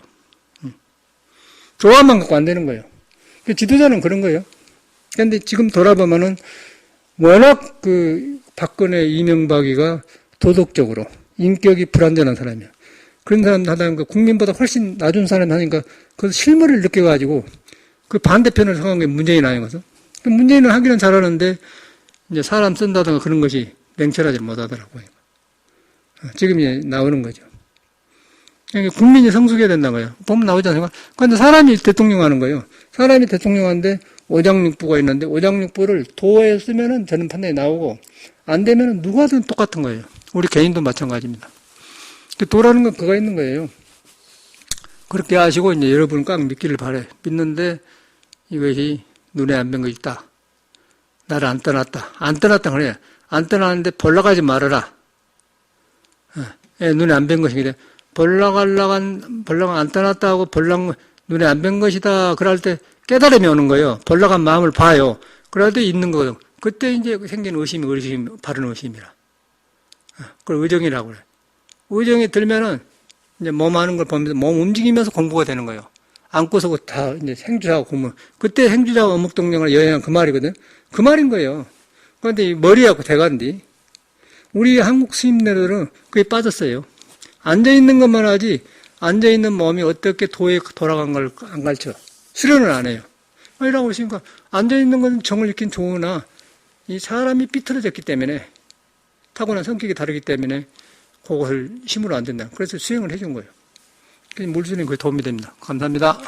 조화만 갖고 안 되는 거예요. 지도자는 그런 거예요. 그런데 지금 돌아보면은 워낙 박근혜 이명박이가 도덕적으로 인격이 불완전한 사람이야. 그런 사람 하다 보니까 국민보다 훨씬 낮은 사람이 하니까 그 실물을 느껴가지고 그 반대편을 성한 게 문재인 아니거든. 문재인은 하기는 잘하는데 이제 사람 쓴다든가 그런 것이 냉철하지 못하더라고요. 지금 이제 나오는 거죠. 그러니까 국민이 성숙해야 된다는 거예요. 보면 나오지 않습니까? 그런데 사람이 대통령 하는 거예요. 사람이 대통령 하는데 오장육부가 있는데 오장육부를 도에 쓰면은 저는 판단이 나오고 안 되면은 누구든 똑같은 거예요. 우리 개인도 마찬가지입니다. 도라는 건 그가 있는 거예요. 그렇게 아시고 이제 여러분은 꽉 믿기를 바래. 믿는데 이것이 눈에 안 뵌 거 있다. 나를 안 떠났다. 안 떠났다 그래. 안 떠났는데 벌러가지 말아라. 눈에 안 뵌 것이기 벌렁 안 떠났다 하고 눈에 안 뵌 것이다. 그럴 때 깨달음이 오는 거예요. 벌렁한 마음을 봐요. 그럴 때 있는 거거든. 그때 이제 생기는 의심이 바른 의심이라. 그걸 의정이라고 그래. 의정이 들면은 이제 몸 하는 걸 보면서 몸 움직이면서 공부가 되는 거예요. 안고서 다 이제 행주자하고 공부. 그때 행주자하고 어묵동령을 여행한 그 말이거든. 그 말인 거예요. 그런데 이 머리하고 대간디. 우리 한국 스님네들은 그게 빠졌어요. 앉아있는 것만 하지, 앉아있는 몸이 어떻게 도에 돌아간 걸 안 가르쳐. 수련을 안 해요. 이라고 하시니까, 앉아있는 건 정을 익힌 좋으나, 이 사람이 삐뚤어졌기 때문에, 타고난 성격이 다르기 때문에, 그것을 힘으로 안 된다. 그래서 수행을 해준 거예요. 물수는 그게 도움이 됩니다. 감사합니다.